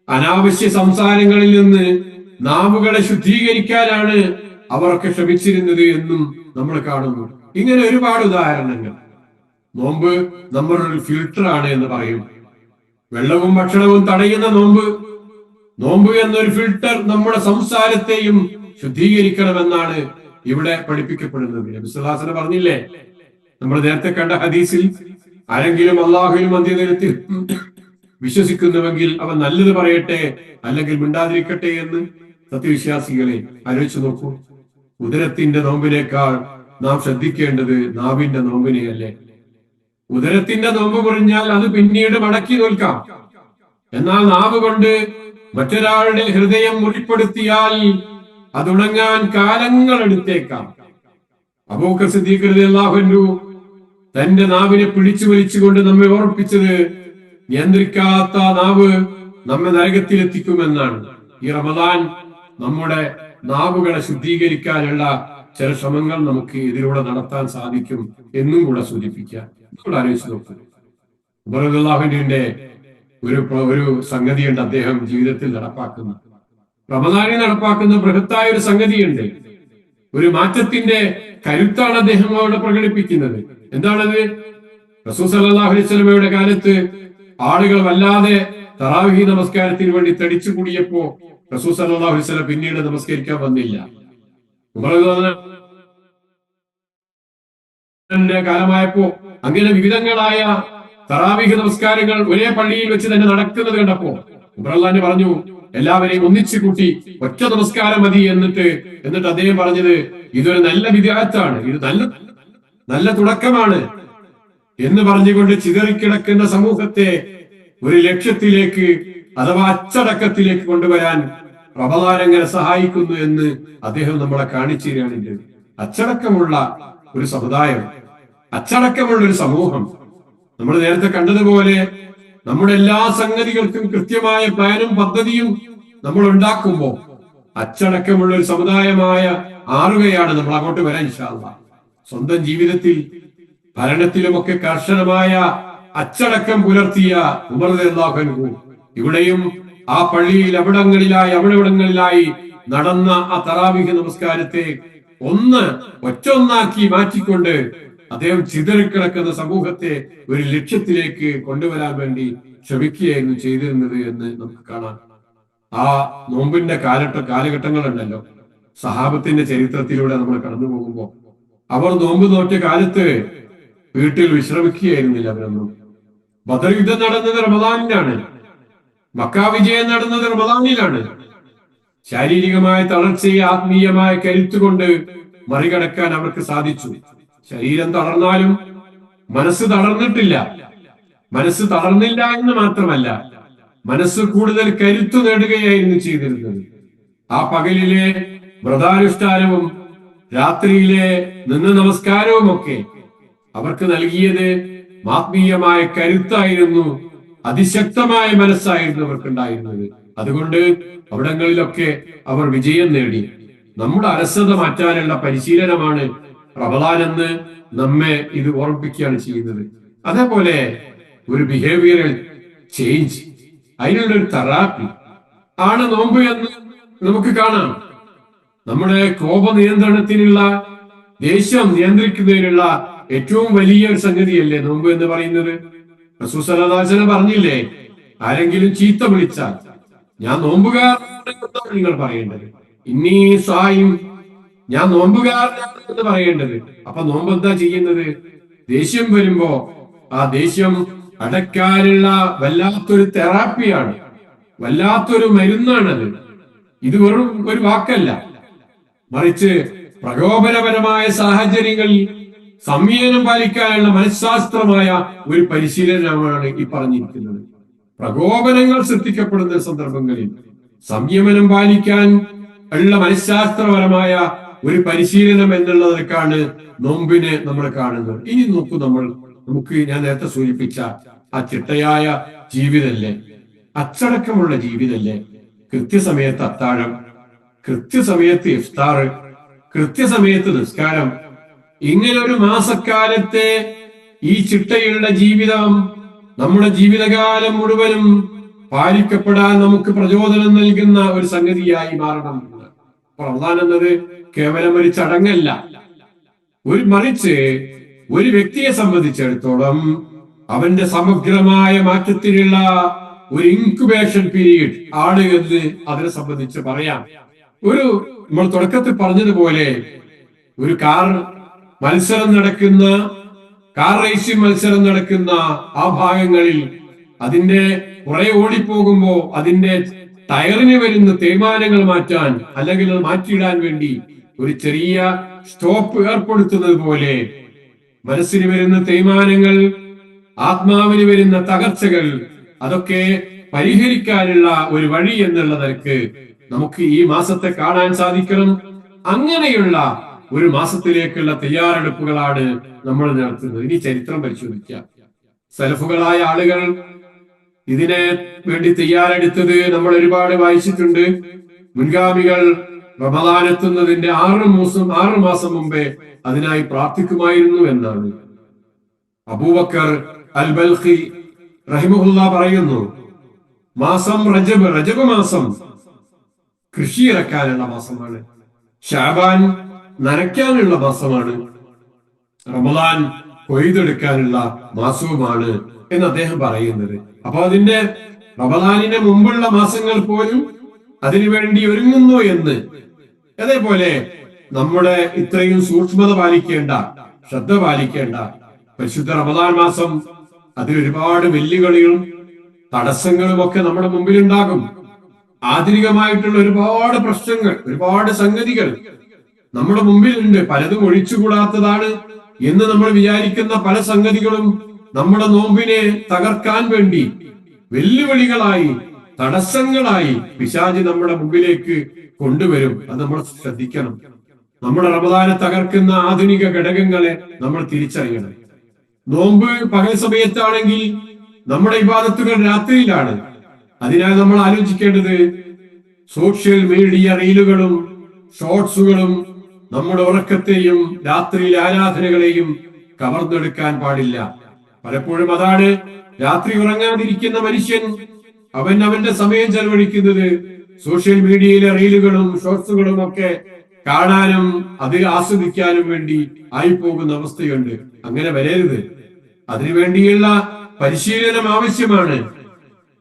അനാവശ്യ സംസാരങ്ങളിൽ നിന്ന് നാവുകളെ ശുദ്ധീകരിക്കാനാണ് അവരൊക്കെ ശ്രമിച്ചിരുന്നത് എന്നും നമ്മൾ കാണുന്നു. ഇങ്ങനെ ഒരുപാട് ഉദാഹരണങ്ങൾ. നോമ്പ് നമ്മുടെ ഒരു ഫിൽട്ടർ ആണ് എന്ന് പറയും. വെള്ളവും ഭക്ഷണവും തടയുന്ന നോമ്പ് എന്നൊരു ഫിൽട്ടർ നമ്മുടെ സംസാരത്തെയും ശുദ്ധീകരിക്കണമെന്നാണ് ഇവിടെ പഠിപ്പിക്കപ്പെടുന്നത്. നബി സല്ലല്ലാഹു അലൈഹി വസല്ലം പറഞ്ഞില്ലേ, നമ്മൾ നേരത്തെ കണ്ട ഹദീസിൽ, ആരെങ്കിലും അല്ലാഹുവിലും അന്ത്യദിനത്തിൽ വിശ്വസിക്കുന്നുവെങ്കിൽ അവൻ നല്ലത് പറയട്ടെ, അല്ലെങ്കിൽ മിണ്ടാതിരിക്കട്ടെ എന്ന്. സത്യവിശ്വാസികളെ ആലോചിച്ചു നോക്കൂ, ഉദരത്തിന്റെ നോമ്പിനേക്കാൾ നാം ശ്രദ്ധിക്കേണ്ടത് നാവിന്റെ നോമ്പിനെയല്ലേ? ഉദരത്തിന്റെ നോമ്പ് മുറിഞ്ഞാൽ അത് പിന്നീട് മടക്കി നോൽക്കാം. എന്നാൽ നാവ് കൊണ്ട് മറ്റൊരാളുടെ ഹൃദയം മുറിപ്പെടുത്തിയാൽ അതുണങ്ങാൻ കാലങ്ങൾ എടുത്തേക്കാം. അബൂബക്കർ സിദ്ദീഖ് റളിയല്ലാഹു അൻഹു തന്റെ നാവിനെ പിടിച്ചു വലിച്ചുകൊണ്ട് നമ്മെ ഓർപ്പിച്ചത്, നിയന്ത്രിക്കാത്ത നാവ് നമ്മെ നരകത്തിലെത്തിക്കുമെന്നാണ്. ഈ റമദാൻ നമ്മുടെ നാവുകളെ ശുദ്ധീകരിക്കാനുള്ള ചില ശ്രമങ്ങൾ നമുക്ക് ഇതിലൂടെ നടത്താൻ സാധിക്കും എന്നും കൂടെ സൂചിപ്പിക്കാം. ഇപ്പോൾ ആലോചിച്ച് നോക്കൂ, ഉമർ റളിയല്ലാഹുവിന്റെ ഒരു സംഗതിയുണ്ട് അദ്ദേഹം ജീവിതത്തിൽ നടപ്പാക്കുന്ന, റമദാനിൽ നടപ്പാക്കുന്ന ബൃഹത്തായ ഒരു സംഗതിയുണ്ട്. ഒരു മാറ്റത്തിന്റെ കരുത്താണ് അദ്ദേഹം അവിടെ പ്രകടിപ്പിക്കുന്നത്. എന്താണത്? റസൂൽ സല്ലല്ലാഹു അലൈഹി വസല്ലമയുടെ കാലത്ത് ആളുകൾ വല്ലാതെ തറാവീഹ് നമസ്കാരത്തിന് വേണ്ടി തടിച്ചു കൂടിയപ്പോ റസൂൽ സല്ലല്ലാഹു അലൈഹി വസല്ലം പിന്നീട് നമസ്കരിക്കാൻ വന്നില്ല. കാലമായപ്പോ അങ്ങനെ വിവിധങ്ങളായ തറാവീഹ് നമസ്കാരങ്ങൾ ഒരേ പള്ളിയിൽ വെച്ച് തന്നെ നടക്കുന്നത് കണ്ടപ്പോ ഉമർ റളിയല്ലാഹു അൻഹു പറഞ്ഞു, എല്ലാവരെയും ഒന്നിച്ചു കൂട്ടി ഒറ്റ നമസ്കാരം മതി. എന്നിട്ട് അദ്ദേഹം പറഞ്ഞത്, ഇതൊരു നല്ല വിദ്യാർത്ഥിയാണ്, ഇത് നല്ല തുടക്കമാണ് എന്ന് പറഞ്ഞുകൊണ്ട് ചിതറിക്കിടക്കുന്ന സമൂഹത്തെ ഒരു ലക്ഷ്യത്തിലേക്ക് അഥവാ അച്ചടക്കത്തിലേക്ക് കൊണ്ടുവരാൻ റമദാൻ എങ്ങനെ സഹായിക്കുന്നു എന്ന് അദ്ദേഹം നമ്മളെ കാണിച്ചു തരികയാണ്. അച്ചടക്കമുള്ള ഒരു സമുദായം, അച്ചടക്കമുള്ള ഒരു സമൂഹം. നമ്മൾ നേരത്തെ കണ്ടതുപോലെ നമ്മുടെ എല്ലാ സംഗതികൾക്കും കൃത്യമായ പ്ലാനും പദ്ധതിയും നമ്മൾ ഉണ്ടാക്കുമ്പോ അച്ചടക്കമുള്ള ഒരു സമുദായമായ ആറുകയാണ് നമ്മൾ അങ്ങോട്ട് വരാൻ ഇൻഷാ അല്ലാഹ്. സ്വന്തം ജീവിതത്തിൽ ഭരണത്തിലുമൊക്കെ കർശനമായ അച്ചടക്കം പുലർത്തിയ ഉമർ റളിയല്ലാഹു അൻഹു ഇവിടെയും ആ പള്ളിയിൽ അവിടങ്ങളിലായി നടന്ന ആ തറാവീഹ് നമസ്കാരത്തെ ഒറ്റൊന്നാക്കി മാറ്റിക്കൊണ്ട് അദ്ദേഹം ചിതറിക്കിടക്കുന്ന സമൂഹത്തെ ഒരു ലക്ഷ്യത്തിലേക്ക് കൊണ്ടുവരാൻ വേണ്ടി ശ്രമിക്കുകയായിരുന്നു ചെയ്തിരുന്നത് എന്ന് നമുക്ക് കാണാം. ആ നോമ്പിന്റെ കാലഘട്ടങ്ങളുണ്ടല്ലോ, സഹാബത്തിന്റെ ചരിത്രത്തിലൂടെ നമ്മൾ കടന്നു പോകുമ്പോൾ അവർ നോമ്പ് നോറ്റ കാലത്ത് വീട്ടിൽ വിശ്രമിക്കുകയായിരുന്നില്ല അവരൊന്നും. ബദർ യുദ്ധം നടന്നത് റമദാനിലാണ്, മക്ക വിജയം നടന്നത് റമദാനിലാണ്. ശാരീരികമായ തളർച്ചയെ ആത്മീയമായ കരുത്തുകൊണ്ട് മറികടക്കാൻ അവർക്ക് സാധിച്ചു. ശരീരം തളർന്നാലും മനസ്സ് തളർന്നിട്ടില്ല. മനസ്സ് തളർന്നില്ല എന്ന് മാത്രമല്ല, മനസ്സ് കൂടുതൽ കരുത്തു നേടുകയായിരുന്നു ചെയ്തിരുന്നത്. ആ പകലിലെ വ്രതാനുഷ്ഠാനവും രാത്രിയിലെ നിന്ന് നമസ്കാരവും ഒക്കെ അവർക്ക് നൽകിയത് ആത്മീയമായ കരുത്തായിരുന്നു, അതിശക്തമായ മനസ്സായിരുന്നു അവർക്കുണ്ടായിരുന്നത്. അതുകൊണ്ട് അവിടങ്ങളിലൊക്കെ അവർ വിജയം നേടി. നമ്മുടെ അലസത മാറ്റാനുള്ള പരിശീലനമാണ് റമദാൻ എന്ന് നമ്മെ ഇത് ഓർമ്മിപ്പിക്കുകയാണ് ചെയ്യുന്നത്. അതേപോലെ ഒരു ബിഹേവിയറൽ ചേഞ്ച്, അതിനുള്ള ഒരു തെറാപ്പി ആണ് നോമ്പ് എന്ന് നമുക്ക് കാണാം. നമ്മുടെ കോപ നിയന്ത്രണത്തിനുള്ള, ദേഷ്യം നിയന്ത്രിക്കുന്നതിനുള്ള ഏറ്റവും വലിയ ഒരു സംഗതിയല്ലേ നോമ്പ് എന്ന് പറയുന്നത്. റസൂൽ സല്ലല്ലാഹു അലൈഹി വസല്ലം പറഞ്ഞില്ലേ, ആരെങ്കിലും ചീത്ത വിളിച്ചാൽ ഞാൻ നോമ്പുകാരനാണ് നിങ്ങൾ പറയേണ്ടത്, ഇന്നീ സായും, ഞാൻ നോമ്പുകാരനാണ് എന്ന് പറയേണ്ടത്. അപ്പൊ നോമ്പ് എന്താ ചെയ്യുന്നത്? ദേഷ്യം വരുമ്പോ ആ ദേഷ്യം അടക്കാനുള്ള വല്ലാത്തൊരു തെറാപ്പിയാണ്, വല്ലാത്തൊരു മരുന്നാണത്. ഇത് വെറും ഒരു വാക്കല്ല, മറിച്ച് പ്രകോപനപരമായ സാഹചര്യങ്ങളിൽ സംയമനം പാലിക്കാനുള്ള മനഃശാസ്ത്രമായ ഒരു പരിശീലനമാണ് ഈ പറഞ്ഞിരിക്കുന്നത്. പ്രകോപനങ്ങൾ സൃഷ്ടിക്കപ്പെടുന്ന സന്ദർഭങ്ങളിൽ സംയമനം പാലിക്കാൻ ഉള്ള മനഃശാസ്ത്രപരമായ ഒരു പരിശീലനം എന്നുള്ളതൊക്കെയാണ് നോമ്പിനെ നമ്മൾ കാണുന്നത്. ഇനി നോക്കൂ, നമുക്ക് ഞാൻ നേരത്തെ സൂചിപ്പിച്ച ആ ചിട്ടയായ ജീവിതല്ലേ, അച്ചടക്കമുള്ള ജീവിതല്ലേ, കൃത്യസമയത്ത് അത്താഴം, കൃത്യസമയത്ത് ഇഫ്താർ, കൃത്യസമയത്ത് നിസ്കാരം, ഇങ്ങനെ ഒരു മാസക്കാലത്തെ ഈ ചിട്ടയുള്ള ജീവിതം നമ്മുടെ ജീവിതകാലം മുഴുവനും പാലിക്കപ്പെടാൻ നമുക്ക് പ്രചോദനം നൽകുന്ന ഒരു സംഗതിയായി മാറണം. റമദാൻ എന്നത് കേവലം ഒരു ചടങ്ങല്ല, മറിച്ച് ഒരു വ്യക്തിയെ സംബന്ധിച്ചിടത്തോളം അവന്റെ സമഗ്രമായ മാറ്റത്തിനുള്ള ഒരു ഇൻക്യുബേഷൻ പീരീഡ് ആണ് എന്ന് അതിനെ സംബന്ധിച്ച് പറയാം. നമ്മൾ തുടക്കത്തിൽ പറഞ്ഞതുപോലെ ഒരു കാർ റേസിംഗ് മത്സരം നടക്കുന്ന ആ ഭാഗങ്ങളിൽ അതിന്റെ കുറെ ഓടിപ്പോകുമ്പോ അതിന്റെ ടയറിന് വരുന്ന തേയ്മാനങ്ങൾ മാറ്റാൻ, അല്ലെങ്കിൽ അത് മാറ്റിയിടാൻ വേണ്ടി ഒരു ചെറിയ സ്റ്റോപ്പ് ഏർപ്പെടുത്തുന്നത് പോലെ മനസ്സിന് വരുന്ന തേയ്മാനങ്ങൾ, ആത്മാവിന് വരുന്ന തകർച്ചകൾ, അതൊക്കെ പരിഹരിക്കാനുള്ള ഒരു വഴി എന്നുള്ള നിലക്ക് നമുക്ക് ഈ മാസത്തെ കാണാൻ സാധിക്കണം. അങ്ങനെയുള്ള ഒരു മാസത്തിലേക്കുള്ള തയ്യാറെടുപ്പുകളാണ് നമ്മൾ നടത്തുന്നത്. ഇനി ചരിത്രം പരിശോധിക്കാം. സലഫുകളായ ആളുകൾ ഇതിനെ വേണ്ടി തയ്യാറെടുത്തത് നമ്മൾ ഒരുപാട് വായിച്ചിട്ടുണ്ട്. മുൻഗാമികൾ റമദാൻ എത്തുന്നതിന്റെ 6 മാസം മുമ്പേ അതിനായി പ്രാർത്ഥിക്കുമായിരുന്നു എന്നാണ്. അബൂബക്കർ അൽ ബൽഖി റഹിമഹുല്ലാ പറയുന്നു, മാസം റജബ് മാസം കൃഷി ഇറക്കാനുള്ള മാസമാണ്, ശഅബാൻ നനയ്ക്കാനുള്ള മാസമാണ്, റമദാൻ കൊയ്തെടുക്കാനുള്ള മാസവുമാണ് എന്ന് അദ്ദേഹം പറയുന്നത്. അപ്പൊ അതിന്റെ റമദാനിന് മുമ്പുള്ള മാസങ്ങൾ പോലും അതിനുവേണ്ടി ഒരുങ്ങുന്നു എന്ന്. അതേപോലെ നമ്മുടെ ഇത്രയും സൂക്ഷ്മത പാലിക്കേണ്ട, ശ്രദ്ധ പാലിക്കേണ്ട പരിശുദ്ധ റമദാൻ മാസം അതിലൊരുപാട് വെല്ലുവിളികളും തടസ്സങ്ങളും ഒക്കെ നമ്മുടെ മുമ്പിൽ ഉണ്ടാകും. ആധുനികമായിട്ടുള്ള ഒരുപാട് പ്രശ്നങ്ങൾ, ഒരുപാട് സംഗതികൾ നമ്മുടെ മുമ്പിലുണ്ട്. പലതും ഒഴിച്ചുകൂടാത്തതാണ് എന്ന് നമ്മൾ വിചാരിക്കുന്ന പല സംഗതികളും നമ്മുടെ നോമ്പിനെ തകർക്കാൻ വേണ്ടി വെല്ലുവിളികളായി, തടസ്സങ്ങളായി പിശാച് നമ്മുടെ മുമ്പിലേക്ക് കൊണ്ടുവരും. അത് നമ്മൾ ശ്രദ്ധിക്കണം. നമ്മുടെ റമദാനെ തകർക്കുന്ന ആധുനിക ഘടകങ്ങളെ നമ്മൾ തിരിച്ചറിയണം. നോമ്പ് പകൽ സമയത്താണെങ്കിൽ നമ്മുടെ ഇബാദത്തുകൾ രാത്രിയിലാണ്. അതിനാൽ നമ്മൾ ആലോചിക്കേണ്ടത് സോഷ്യൽ മീഡിയ റീലുകളും ഷോർട്സുകളും നമ്മുടെ ഉറക്കത്തെയും രാത്രിയിലെ ആരാധനകളെയും കവർന്നെടുക്കാൻ പാടില്ല. പലപ്പോഴും അതാണ് രാത്രി ഉറങ്ങാതിരിക്കുന്ന മനുഷ്യൻ, അവന്റെ സമയം ചെലവഴിക്കുന്നത് സോഷ്യൽ മീഡിയയിലെ റീലുകളും ഷോർട്സുകളും ഒക്കെ കാണാനും അത് ആസ്വദിക്കാനും വേണ്ടി ആയിപ്പോകുന്ന അവസ്ഥയുണ്ട്. അങ്ങനെ വരരുത്. അതിനുവേണ്ടിയുള്ള പരിശീലനം ആവശ്യമാണ്.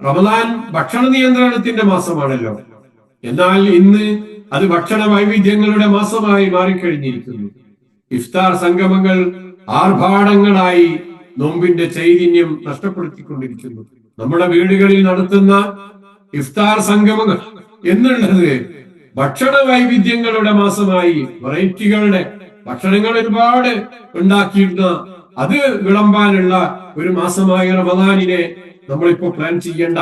റമദാൻ ഭക്ഷണ നിയന്ത്രണത്തിന്റെ മാസമാണല്ലോ, എന്നാൽ ഇന്ന് അത് ഭക്ഷണ വൈവിധ്യങ്ങളുടെ മാസമായി മാറിക്കഴിഞ്ഞിരിക്കുന്നു. ഇഫ്താർ സംഗമങ്ങൾ ആർഭാടങ്ങളായി നോമ്പിന്റെ ചൈതന്യം നഷ്ടപ്പെടുത്തിക്കൊണ്ടിരിക്കുന്നു. നമ്മുടെ വീടുകളിൽ നടത്തുന്ന ഇഫ്താർ സംഗമങ്ങൾ എന്നുള്ളത് ഭക്ഷണ വൈവിധ്യങ്ങളുടെ മാസമായി, വെറൈറ്റികളുടെ ഭക്ഷണങ്ങൾ ഒരുപാട് ഉണ്ടാക്കിയിരുന്ന അത് വിളമ്പാനുള്ള ഒരു മാസമായ റമദാനിനെ നമ്മളിപ്പോ പ്ലാൻ ചെയ്യണ്ട.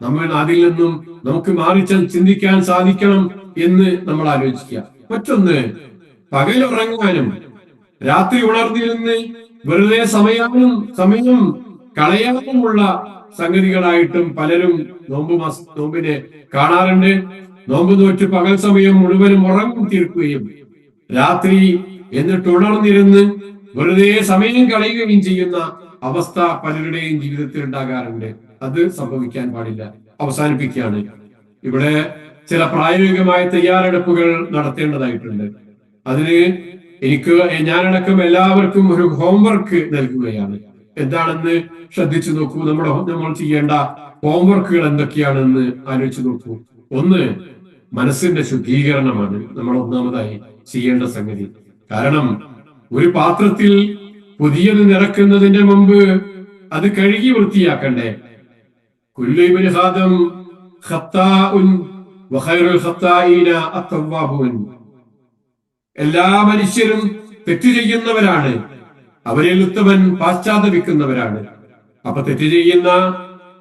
നമ്മൾ അതിൽ നിന്നും നമുക്ക് മാറി ചിന്തിക്കാൻ സാധിക്കണം എന്ന് നമ്മൾ ആലോചിക്കുക. മറ്റൊന്ന്, പകൽ ഉറങ്ങാനും രാത്രി ഉണർന്നിരുന്ന് വെറുതെ സമയം കളയാനുമുള്ള സംഗതികളായിട്ടും പലരും നോമ്പിനെ കാണാറുണ്ട്. നോമ്പ് നോറ്റ് പകൽ സമയം മുഴുവനും ഉറങ്ങും തീർക്കുകയും രാത്രി എന്നിട്ട് ഉണർന്നിരുന്ന് വെറുതെ സമയം കളയുകയും ചെയ്യുന്ന അവസ്ഥ പലരുടെയും ജീവിതത്തിൽ ഉണ്ടാകാറുണ്ട്. അത് സംഭവിക്കാൻ പാടില്ല. അവസാനിപ്പിക്കുകയാണ്. ഇവിടെ ചില പ്രായോഗികമായ തയ്യാറെടുപ്പുകൾ നടത്തേണ്ടതായിട്ടുണ്ട്. അതിന് ഞാനടക്കം എല്ലാവർക്കും ഒരു ഹോംവർക്ക് നൽകുകയാണ്. എന്താണെന്ന് ശ്രദ്ധിച്ചു നോക്കൂ. നമ്മൾ ചെയ്യേണ്ട ഹോംവർക്കുകൾ എന്തൊക്കെയാണെന്ന് ആലോചിച്ച് നോക്കൂ. ഒന്ന്, മനസ്സിന്റെ ശുദ്ധീകരണമാണ് നമ്മൾ ഒന്നാമതായി ചെയ്യേണ്ട സംഗതി. കാരണം ഒരു പാത്രത്തിൽ പുതിയത് നിറക്കുന്നതിന്റെ മുമ്പ് അത് കഴുകി വൃത്തിയാക്കണ്ടേ? എല്ലാ മനുഷ്യരും തെറ്റ് ചെയ്യുന്നവരാണ്, അവരിൽ ഉത്തമൻ പാശ്ചാത്തപിക്കുന്നവരാണ്. അപ്പൊ തെറ്റ് ചെയ്യുന്ന,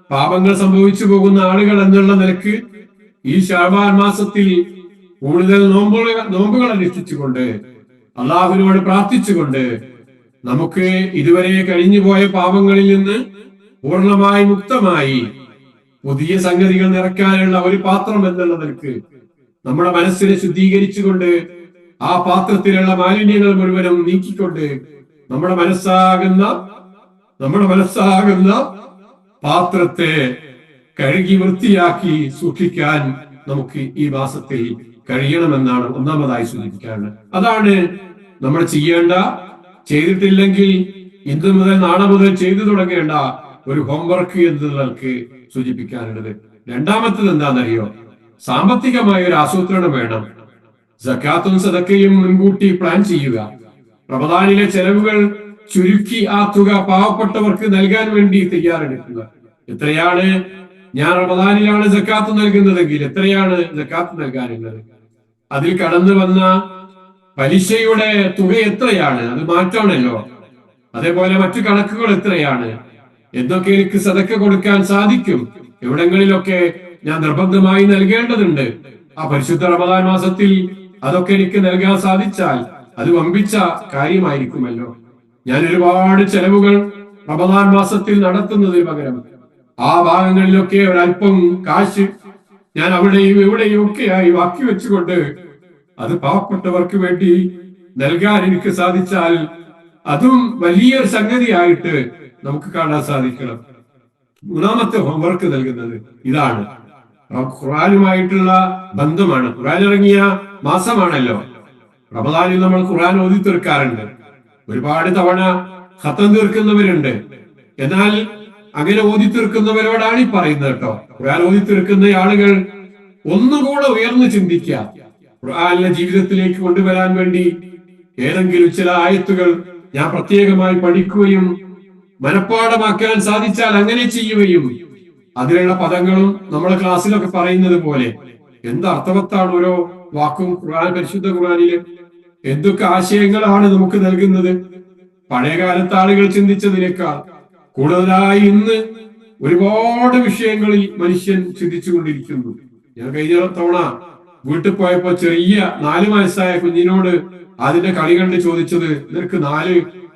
പാപങ്ങൾ സംഭവിച്ചു പോകുന്ന ആളുകൾ എന്നുള്ള നിലക്ക് ഈ ശഅബാൻ മാസത്തിൽ കൂടുതൽ നോമ്പുകൾ അനുഷ്ഠിച്ചുകൊണ്ട് അള്ളാഹുവിനോട് പ്രാർത്ഥിച്ചുകൊണ്ട് നമുക്ക് ഇതുവരെ കഴിഞ്ഞുപോയ പാപങ്ങളിൽ നിന്ന് പൂർണ്ണമായി മുക്തമായി പുതിയ സംഗതികൾ നിറയ്ക്കാനുള്ള ഒരു പാത്രം എന്നുള്ള നിലക്ക് നമ്മുടെ മനസ്സിനെ ശുദ്ധീകരിച്ചുകൊണ്ട് ആ പാത്രത്തിലുള്ള മാലിന്യങ്ങൾ മുഴുവനും നീക്കിക്കൊണ്ട് നമ്മുടെ മനസ്സാകുന്ന പാത്രത്തെ കഴുകി വൃത്തിയാക്കി സൂക്ഷിക്കാൻ നമുക്ക് ഈ മാസത്തിൽ കഴിയണമെന്നാണ് ഒന്നാമതായി സൂചിപ്പിക്കാറുള്ളത്. അതാണ് നമ്മൾ ചെയ്തിട്ടില്ലെങ്കിൽ ഇന്ന് മുതൽ നാളെ മുതൽ ചെയ്തു തുടങ്ങേണ്ട ഒരു ഹോംവർക്ക് എന്നുള്ളവർക്ക് സൂചിപ്പിക്കാനുള്ളത്. രണ്ടാമത്തത് എന്താണെന്നറിയോ? സാമ്പത്തികമായ ഒരു ആസൂത്രണം വേണം. സക്കാത്തും സദക്കയും മുൻകൂട്ടി പ്ലാൻ ചെയ്യുക. റമദാനിലെ ചെലവുകൾ ചുരുക്കി ആ തുക പാവപ്പെട്ടവർക്ക് നൽകാൻ വേണ്ടി തയ്യാറെടുക്കുക. എത്രയാണ് ഞാൻ റമദാനിലാണ് സക്കാത്ത് നൽകുന്നതെങ്കിൽ എത്രയാണ് സക്കാത്ത് നൽകാനുള്ളത്? അതിൽ കടന്നു വന്ന പലിശയുടെ തുക എത്രയാണ്? അത് മാറ്റണമല്ലോ. അതേപോലെ മറ്റു കണക്കുകൾ എത്രയാണ്? എന്തൊക്കെ എനിക്ക് സദക്ക കൊടുക്കാൻ സാധിക്കും? എവിടങ്ങളിലൊക്കെ ഞാൻ നിർബന്ധമായി നൽകേണ്ടതുണ്ട്? ആ പരിശുദ്ധ റമദാൻ മാസത്തിൽ അതൊക്കെ എനിക്ക് നൽകാൻ സാധിച്ചാൽ അത് വമ്പിച്ച കാര്യമായിരിക്കുമല്ലോ. ഞാൻ ഒരുപാട് ചെലവുകൾ റമദാൻ മാസത്തിൽ നടത്തുന്നതിന് പകരം ആ ഭാഗങ്ങളിലൊക്കെ ഒരല്പം കാശ് ഞാൻ അവിടെയും ഇവിടെയും ഒക്കെയായി ബാക്കി വെച്ചുകൊണ്ട് അത് പാവപ്പെട്ടവർക്ക് വേണ്ടി നൽകാൻ എനിക്ക് സാധിച്ചാൽ അതും വലിയൊരു സംഗതിയായിട്ട് നമുക്ക് കാണാൻ സാധിക്കണം. മൂന്നാമത്തെ ഹോംവർക്ക് നൽകുന്നത് ഇതാണ്. ഖുർആനുമായിട്ടുള്ള ബന്ധമാണ്. ഖുർആൻ ഇറങ്ങിയ മാസമാണല്ലോ. റമദാനിൽ നമ്മൾ ഖുർആൻ ഓതി തീർക്കാറുണ്ട്. ഒരുപാട് തവണ ഖത്തം തീർക്കുന്നവരുണ്ട്. എന്നാൽ അങ്ങനെ ഓതി തീർക്കുന്നവരോടാണ് ഈ പറയുന്നത് കേട്ടോ. ഖുർആൻ ഓതി തീർക്കുന്ന ആളുകൾ ഒന്നുകൂടെ ഉയർന്നു ചിന്തിക്കുക. ഖുർആനിലെ ജീവിതത്തിലേക്ക് കൊണ്ടുവരാൻ വേണ്ടി ഏതെങ്കിലും ചില ആയത്തുകൾ ഞാൻ പ്രത്യേകമായി പഠിക്കുകയും മനഃപ്പാഠമാക്കാൻ സാധിച്ചാൽ അങ്ങനെ ചെയ്യുകയും അതിലുള്ള പദങ്ങളും നമ്മളെ ക്ലാസ്സിലൊക്കെ പറയുന്നത് പോലെ എന്ത് അർത്ഥവത്താണ് ഓരോ വാക്കും പരിശുദ്ധ ഖുർആനില്. എന്തൊക്കെ ആശയങ്ങളാണ് നമുക്ക് നൽകുന്നത്. പഴയകാലത്ത് ആളുകൾ ചിന്തിച്ചതിനേക്കാൾ കൂടുതലായി ഇന്ന് ഒരുപാട് വിഷയങ്ങളിൽ മനുഷ്യൻ ചിന്തിച്ചുകൊണ്ടിരിക്കുന്നു. ഞാൻ കഴിഞ്ഞ തവണ വീട്ടിൽ പോയപ്പോ ചെറിയ 4 വയസ്സായ കുഞ്ഞിനോട് അതിന്റെ കളി കണ്ട് ചോദിച്ചത്, നിനക്ക് 4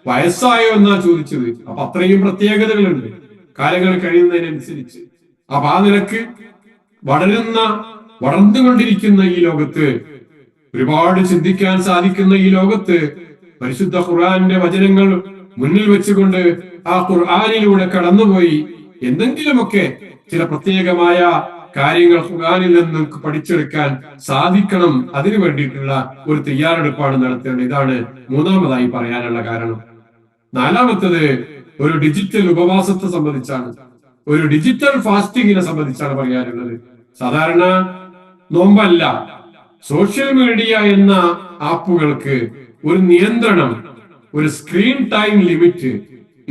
വയസ്സായോ എന്നാ ചോദിച്ചത്. അപ്പൊ അത്രയും പ്രത്യേകതകളുണ്ട് കാലങ്ങൾ കഴിയുന്നതിനനുസരിച്ച്. അപ്പൊ ആ നിലക്ക് വളർന്നുകൊണ്ടിരിക്കുന്ന ഈ ലോകത്ത്, ഒരുപാട് ചിന്തിക്കാൻ സാധിക്കുന്ന ഈ ലോകത്ത് പരിശുദ്ധ ഖുർആന്റെ വചനങ്ങൾ മുന്നിൽ വെച്ചുകൊണ്ട് ആ ഖുർആനിലൂടെ കടന്നുപോയി എന്തെങ്കിലുമൊക്കെ ചില പ്രത്യേകമായ കാര്യങ്ങൾ ഖുർആനിൽ നിന്ന് പഠിച്ചെടുക്കാൻ സാധിക്കണം. അതിനു വേണ്ടിയിട്ടുള്ള ഒരു തയ്യാറെടുപ്പാണ് നടത്തേണ്ടത്. ഇതാണ് മൂന്നാമതായി പറയാനുള്ള കാരണം. നാലാമത്തത് ഒരു ഡിജിറ്റൽ ഉപവാസത്തെ സംബന്ധിച്ചാണ്, ഒരു ഡിജിറ്റൽ ഫാസ്റ്റിങ്ങിനെ സംബന്ധിച്ചാണ് പറയാനുള്ളത്. സാധാരണ നോമ്പല്ല, സോഷ്യൽ മീഡിയ എന്ന ആപ്പുകൾക്ക് ഒരു നിയന്ത്രണം, ഒരു സ്ക്രീൻ ടൈം ലിമിറ്റ്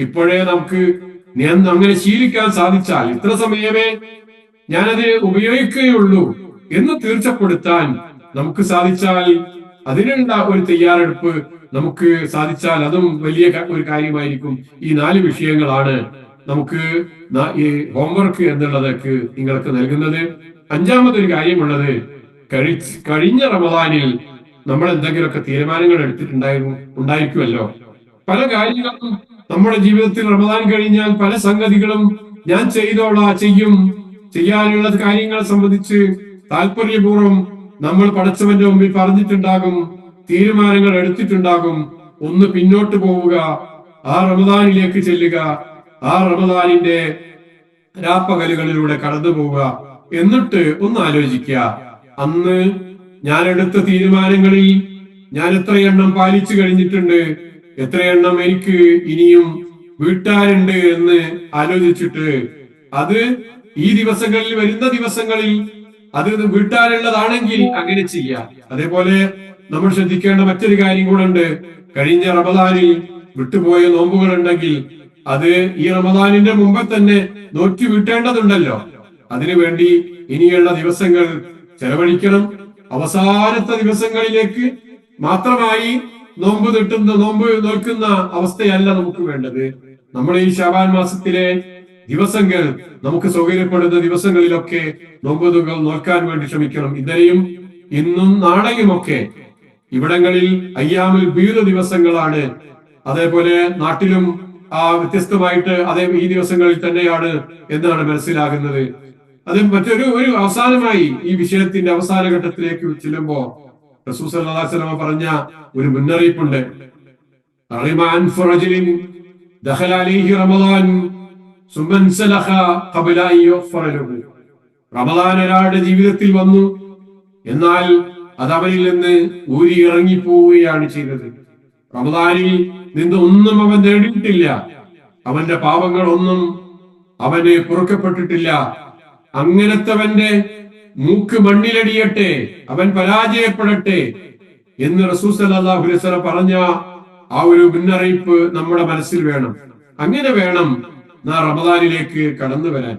ഇപ്പോഴേ നമുക്ക് അങ്ങനെ ശീലിക്കാൻ സാധിച്ചാൽ, ഇത്ര സമയമേ ഞാനത് ഉപയോഗിക്കുകയുള്ളൂ എന്ന് തീർച്ചപ്പെടുത്താൻ നമുക്ക് സാധിച്ചാൽ, അതിനുള്ള ഒരു തയ്യാറെടുപ്പ് നമുക്ക് സാധിച്ചാൽ അതും വലിയ ഒരു കാര്യമായിരിക്കും. ഈ 4 വിഷയങ്ങളാണ് നമുക്ക് ഈ ഹോംവർക്ക് എന്നുള്ളതൊക്കെ നിങ്ങൾക്ക് നൽകുന്നത്. അഞ്ചാമതൊരു കാര്യമുള്ളത്, കഴിഞ്ഞ റമദാനിൽ നമ്മൾ എന്തെങ്കിലുമൊക്കെ തീരുമാനങ്ങൾ ഉണ്ടായിരിക്കുമല്ലോ. പല കാര്യങ്ങളും നമ്മുടെ ജീവിതത്തിൽ റമദാൻ കഴിഞ്ഞാൽ പല സംഗതികളും ഞാൻ ചെയ്യാനുള്ള കാര്യങ്ങളെ സംബന്ധിച്ച് താല്പര്യപൂർവ്വം നമ്മൾ പടച്ചവന്റെ മുമ്പിൽ പറഞ്ഞിട്ടുണ്ടാകും, തീരുമാനങ്ങൾ എടുത്തിട്ടുണ്ടാകും. ഒന്ന് പിന്നോട്ട് പോവുക, ആ റമദാനിലേക്ക് ചെല്ലുക, ആ റമദാനിന്റെ രാപ്പകലുകളിലൂടെ കടന്നു പോവുക. എന്നിട്ട് ഒന്ന് ആലോചിക്കുക, അന്ന് ഞാൻ എടുത്ത തീരുമാനങ്ങളിൽ ഞാൻ എത്രയെണ്ണം പാലിച്ചു കഴിഞ്ഞിട്ടുണ്ട്, എത്രയെണ്ണം എനിക്ക് ഇനിയും വീട്ടാറുണ്ട് എന്ന് ആലോചിച്ചിട്ട് അത് ഈ ദിവസങ്ങളിൽ, വരുന്ന ദിവസങ്ങളിൽ അത് വീട്ടാനുള്ളതാണെങ്കിൽ അങ്ങനെ ചെയ്യാം. അതേപോലെ നമ്മൾ ശ്രദ്ധിക്കേണ്ട മറ്റൊരു കാര്യം കൂടെ ഉണ്ട്. കഴിഞ്ഞ റമദാനിൽ വിട്ടുപോയ നോമ്പുകൾ ഉണ്ടെങ്കിൽ അത് ഈ റമദാനിന്റെ മുമ്പ് തന്നെ നോക്കി വീട്ടേണ്ടതുണ്ടല്ലോ. അതിനുവേണ്ടി ഇനിയുള്ള ദിവസങ്ങൾ ചെലവഴിക്കണം. അവസാനത്തെ ദിവസങ്ങളിലേക്ക് മാത്രമായി നോമ്പ് നോക്കുന്ന അവസ്ഥയല്ല നമുക്ക് വേണ്ടത്. നമ്മൾ ഈ ശഅബാൻ മാസത്തിലെ ദിവസങ്ങൾ, നമുക്ക് സൗകര്യപ്പെടുന്ന ദിവസങ്ങളിലൊക്കെ നോമ്പുകൾ നോക്കാൻ വേണ്ടി ശ്രമിക്കണം. ഇന്നലെയും ഇന്നും നാളെയുമൊക്കെ ഇവിടങ്ങളിൽ അയ്യാമുൽ ബീദ് ദിവസങ്ങളാണ്. അതേപോലെ നാട്ടിലും വ്യത്യസ്തമായിട്ട് ഈ ദിവസങ്ങളിൽ തന്നെയാണ് എന്നാണ് മനസ്സിലാകുന്നത്. അത് മറ്റൊരു അവസാനമായി ഈ വിഷയത്തിന്റെ അവസാന ഘട്ടത്തിലേക്ക് ചെല്ലുമ്പോ റസൂൽ സല്ലല്ലാഹു അലൈഹി വസല്ലം പറഞ്ഞ ഒരു മുന്നറിയിപ്പുണ്ട്. ദഖല അലൈഹി റമദാൻ സുമ്മൻ സലഖ ഖബല അൻ യുഗ്ഫറ ലഹു. റമദാൻ ഒരാളുടെ ജീവിതത്തിൽ വന്നു, എന്നാൽ അത് അവനിൽ നിന്ന് ഊരി ഇറങ്ങിപ്പോവുകയാണ് ചെയ്തത്. റമദാനിൽ നിന്ന് ഒന്നും അവൻ നേടിയിട്ടില്ല, അവന്റെ പാപങ്ങളൊന്നും അവന് പൊറുക്കപ്പെട്ടിട്ടില്ല. അങ്ങനത്തവന്റെ മൂക്ക് മണ്ണിലടിയട്ടെ, അവൻ പരാജയപ്പെടട്ടെ എന്ന് റസൂൽ സല്ലല്ലാഹു അലൈഹി വസല്ലം പറഞ്ഞ ആ ഒരു മുന്നറിയിപ്പ് നമ്മുടെ മനസ്സിൽ വേണം. അങ്ങനെ വേണം നാം റമദാനിലേക്ക് കടന്നു വരാൻ.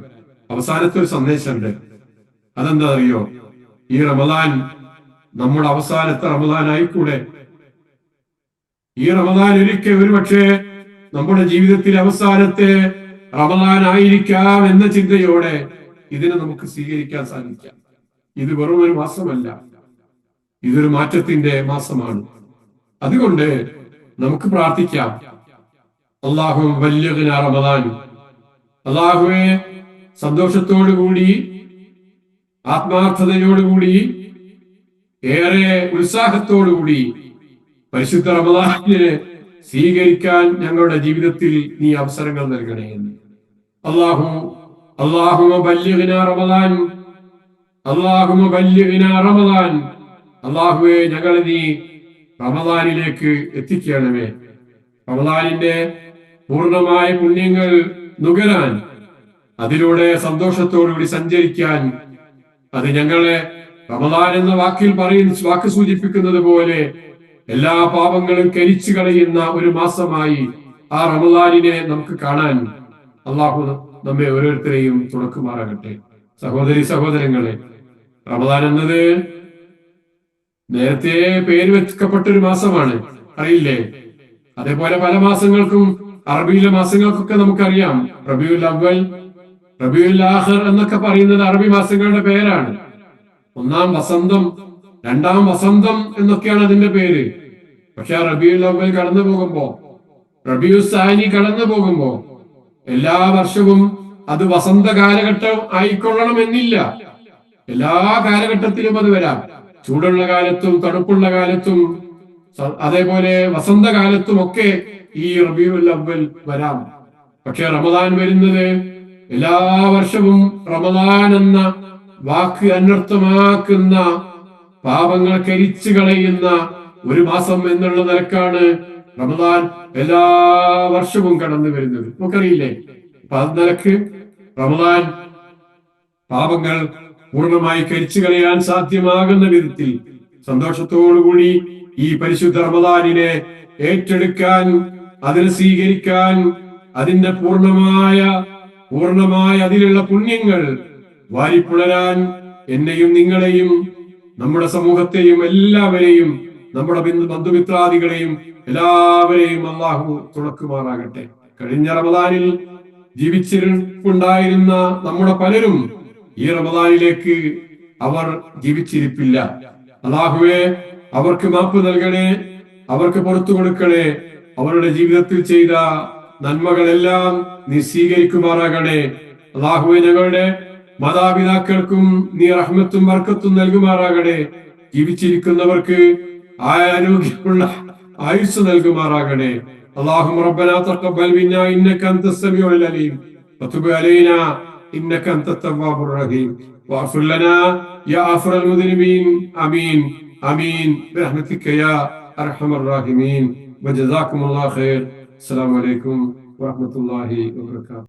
അവസാനത്തെ ഒരു സന്ദേശമുണ്ട്. അതെന്താ അറിയോ? ഈ റമദാൻ നമ്മുടെ അവസാനത്തെ റമദാൻ ആയിക്കൂടെ? ഈ റമദാൻ ഒരുപക്ഷെ നമ്മുടെ ജീവിതത്തിലെ അവസാനത്തെ റമദാൻ ആയിരിക്കാം എന്ന ചിന്തയോടെ ഇതിനെ നമുക്ക് സ്വീകരിക്കാൻ സാധിക്കാം. ഇത് വെറും ഒരു മാസമല്ല, ഇതൊരു മാറ്റത്തിന്റെ മാസമാണ്. അതുകൊണ്ട് നമുക്ക് പ്രാർത്ഥിക്കാം, അല്ലാഹുമ്മ ബല്ലിഗ്നാ റമദാൻ. അല്ലാഹുവേ, സന്തോഷത്തോടുകൂടി, ആത്മാർത്ഥതയോടുകൂടി, ഏറെ ഉത്സാഹത്തോടുകൂടി പരിശുദ്ധ റമദാനിനെ സ്വീകരിക്കാൻ ഞങ്ങളുടെ ജീവിതത്തിൽ നീ അവസരങ്ങൾ നൽകണേ എന്ന്. അല്ലാഹുമ്മ ബല്ലിഗ്നാ റമദാൻ, അല്ലാഹുമ്മ ബല്ലിഗ്നാ റമദാൻ. അല്ലാഹുവേ, ഞങ്ങളെ നീ റമദാനിലേക്ക് എത്തിക്കണമേ. റമദാനിന്റെ പൂർണ്ണമായ പുണ്യങ്ങൾ നുകരാൻ, അതിലൂടെ സന്തോഷത്തോടുകൂടി സഞ്ചരിക്കാൻ, അത് ഞങ്ങളെ റമദാൻ എന്ന വാക്ക് സൂചിപ്പിക്കുന്നത് പോലെ എല്ലാ പാപങ്ങളും കരിച്ചു കളയുന്ന ഒരു മാസമായി ആ റമദാനിനെ നമുക്ക് കാണാൻ അള്ളാഹു നമ്മെ ഓരോരുത്തരെയും തുണക്കുമാറാകട്ടെ. സഹോദരങ്ങളെ, റമദാൻ എന്നത് നേരത്തെ പേര് വെക്കപ്പെട്ടൊരു മാസമാണ്, അറിയില്ലേ? അതേപോലെ പല മാസങ്ങൾക്കും, അറബിയിലെ മാസങ്ങൾക്കൊക്കെ നമുക്കറിയാം. റബീഉൽ അവ്വൽ, റബീഉൽ ആഖിർ എന്നൊക്കെ പറയുന്നത് അറബി മാസങ്ങളുടെ പേരാണ്. ഒന്നാം വസന്തം, രണ്ടാം വസന്തം എന്നൊക്കെയാണ് അതിന്റെ പേര്. പക്ഷെ റബീഉൽ അവ്വൽ കടന്നു പോകുമ്പോ, റബീഉൽ സാനി കടന്നു പോകുമ്പോ എല്ലാ വർഷവും അത് വസന്ത കാലഘട്ടം ആയിക്കൊള്ളണമെന്നില്ല. എല്ലാ കാലഘട്ടത്തിലും അത് വരാം. ചൂടുള്ള കാലത്തും തണുപ്പുള്ള കാലത്തും അതേപോലെ വസന്തകാലത്തും ഒക്കെ ഈ റബീഉൽ അവ്വൽ വരാം. പക്ഷെ റമദാൻ വരുന്നത് എല്ലാ വർഷവും റമദാൻ എന്ന വാക്ക് അനർത്ഥമാക്കുന്ന, പാപങ്ങൾ കരിച്ചു കളയുന്ന ഒരു മാസം എന്നുള്ള നിലക്കാണ് റമദാൻ എല്ലാ വർഷവും കടന്നു വരുന്നത്. നമുക്കറിയില്ലേ? അപ്പൊ അത് നിലക്ക് റമദാൻ പാപങ്ങൾ പൂർണ്ണമായി കരിച്ചു കളയാൻ സാധ്യമാകുന്ന വിധത്തിൽ സന്തോഷത്തോടുകൂടി ഈ പരിശുദ്ധ റമദാനിനെ ഏറ്റെടുക്കാൻ, അതിനെ സ്വീകരിക്കാൻ, അതിന്റെ പൂർണ്ണമായ അതിലുള്ള പുണ്യങ്ങൾ വാരിപ്പുണരാൻ എന്നെയും നിങ്ങളെയും നമ്മുടെ സമൂഹത്തെയും എല്ലാവരെയും, നമ്മുടെ ബന്ധുമിത്രാദികളെയും എല്ലാവരെയും അള്ളാഹു തുണക്കുമാറാകട്ടെ. കഴിഞ്ഞ റമദാനിൽ ജീവിച്ചിരിപ്പുണ്ടായിരുന്ന നമ്മുടെ പലരും ഈ റമദാനിലേക്ക് അവർ ജീവിച്ചിരിപ്പില്ല. അല്ലാഹുവേ, അവർക്ക് മാപ്പ് നൽകണേ, അവർക്ക് പുറത്തു കൊടുക്കണേ. അവരുടെ ജീവിതത്തിൽ ചെയ്ത നന്മകളെല്ലാം നീ സ്വീകരിക്കുമാറാകണേ. അല്ലാഹുവേ, ഞങ്ങളുടെ മാതാപിതാക്കൾക്കും നീ റഹ്മത്തും ബർക്കത്തും നൽകുമാറാകണേ. ജീവിച്ചിരിക്കുന്നവർക്ക് ആരോഗ്യമുള്ള ആയുസ് നൽകുമാറാകണേ. اللهم ربنا تقبل منا انك انت السميع العليم وتب علينا انك انت التواب الرحيم واغفر لنا يا غافر المذنبين. امين امين برحمتك يا ارحم الراحمين. وجزاكم الله خير. السلام عليكم ورحمة الله وبركاته.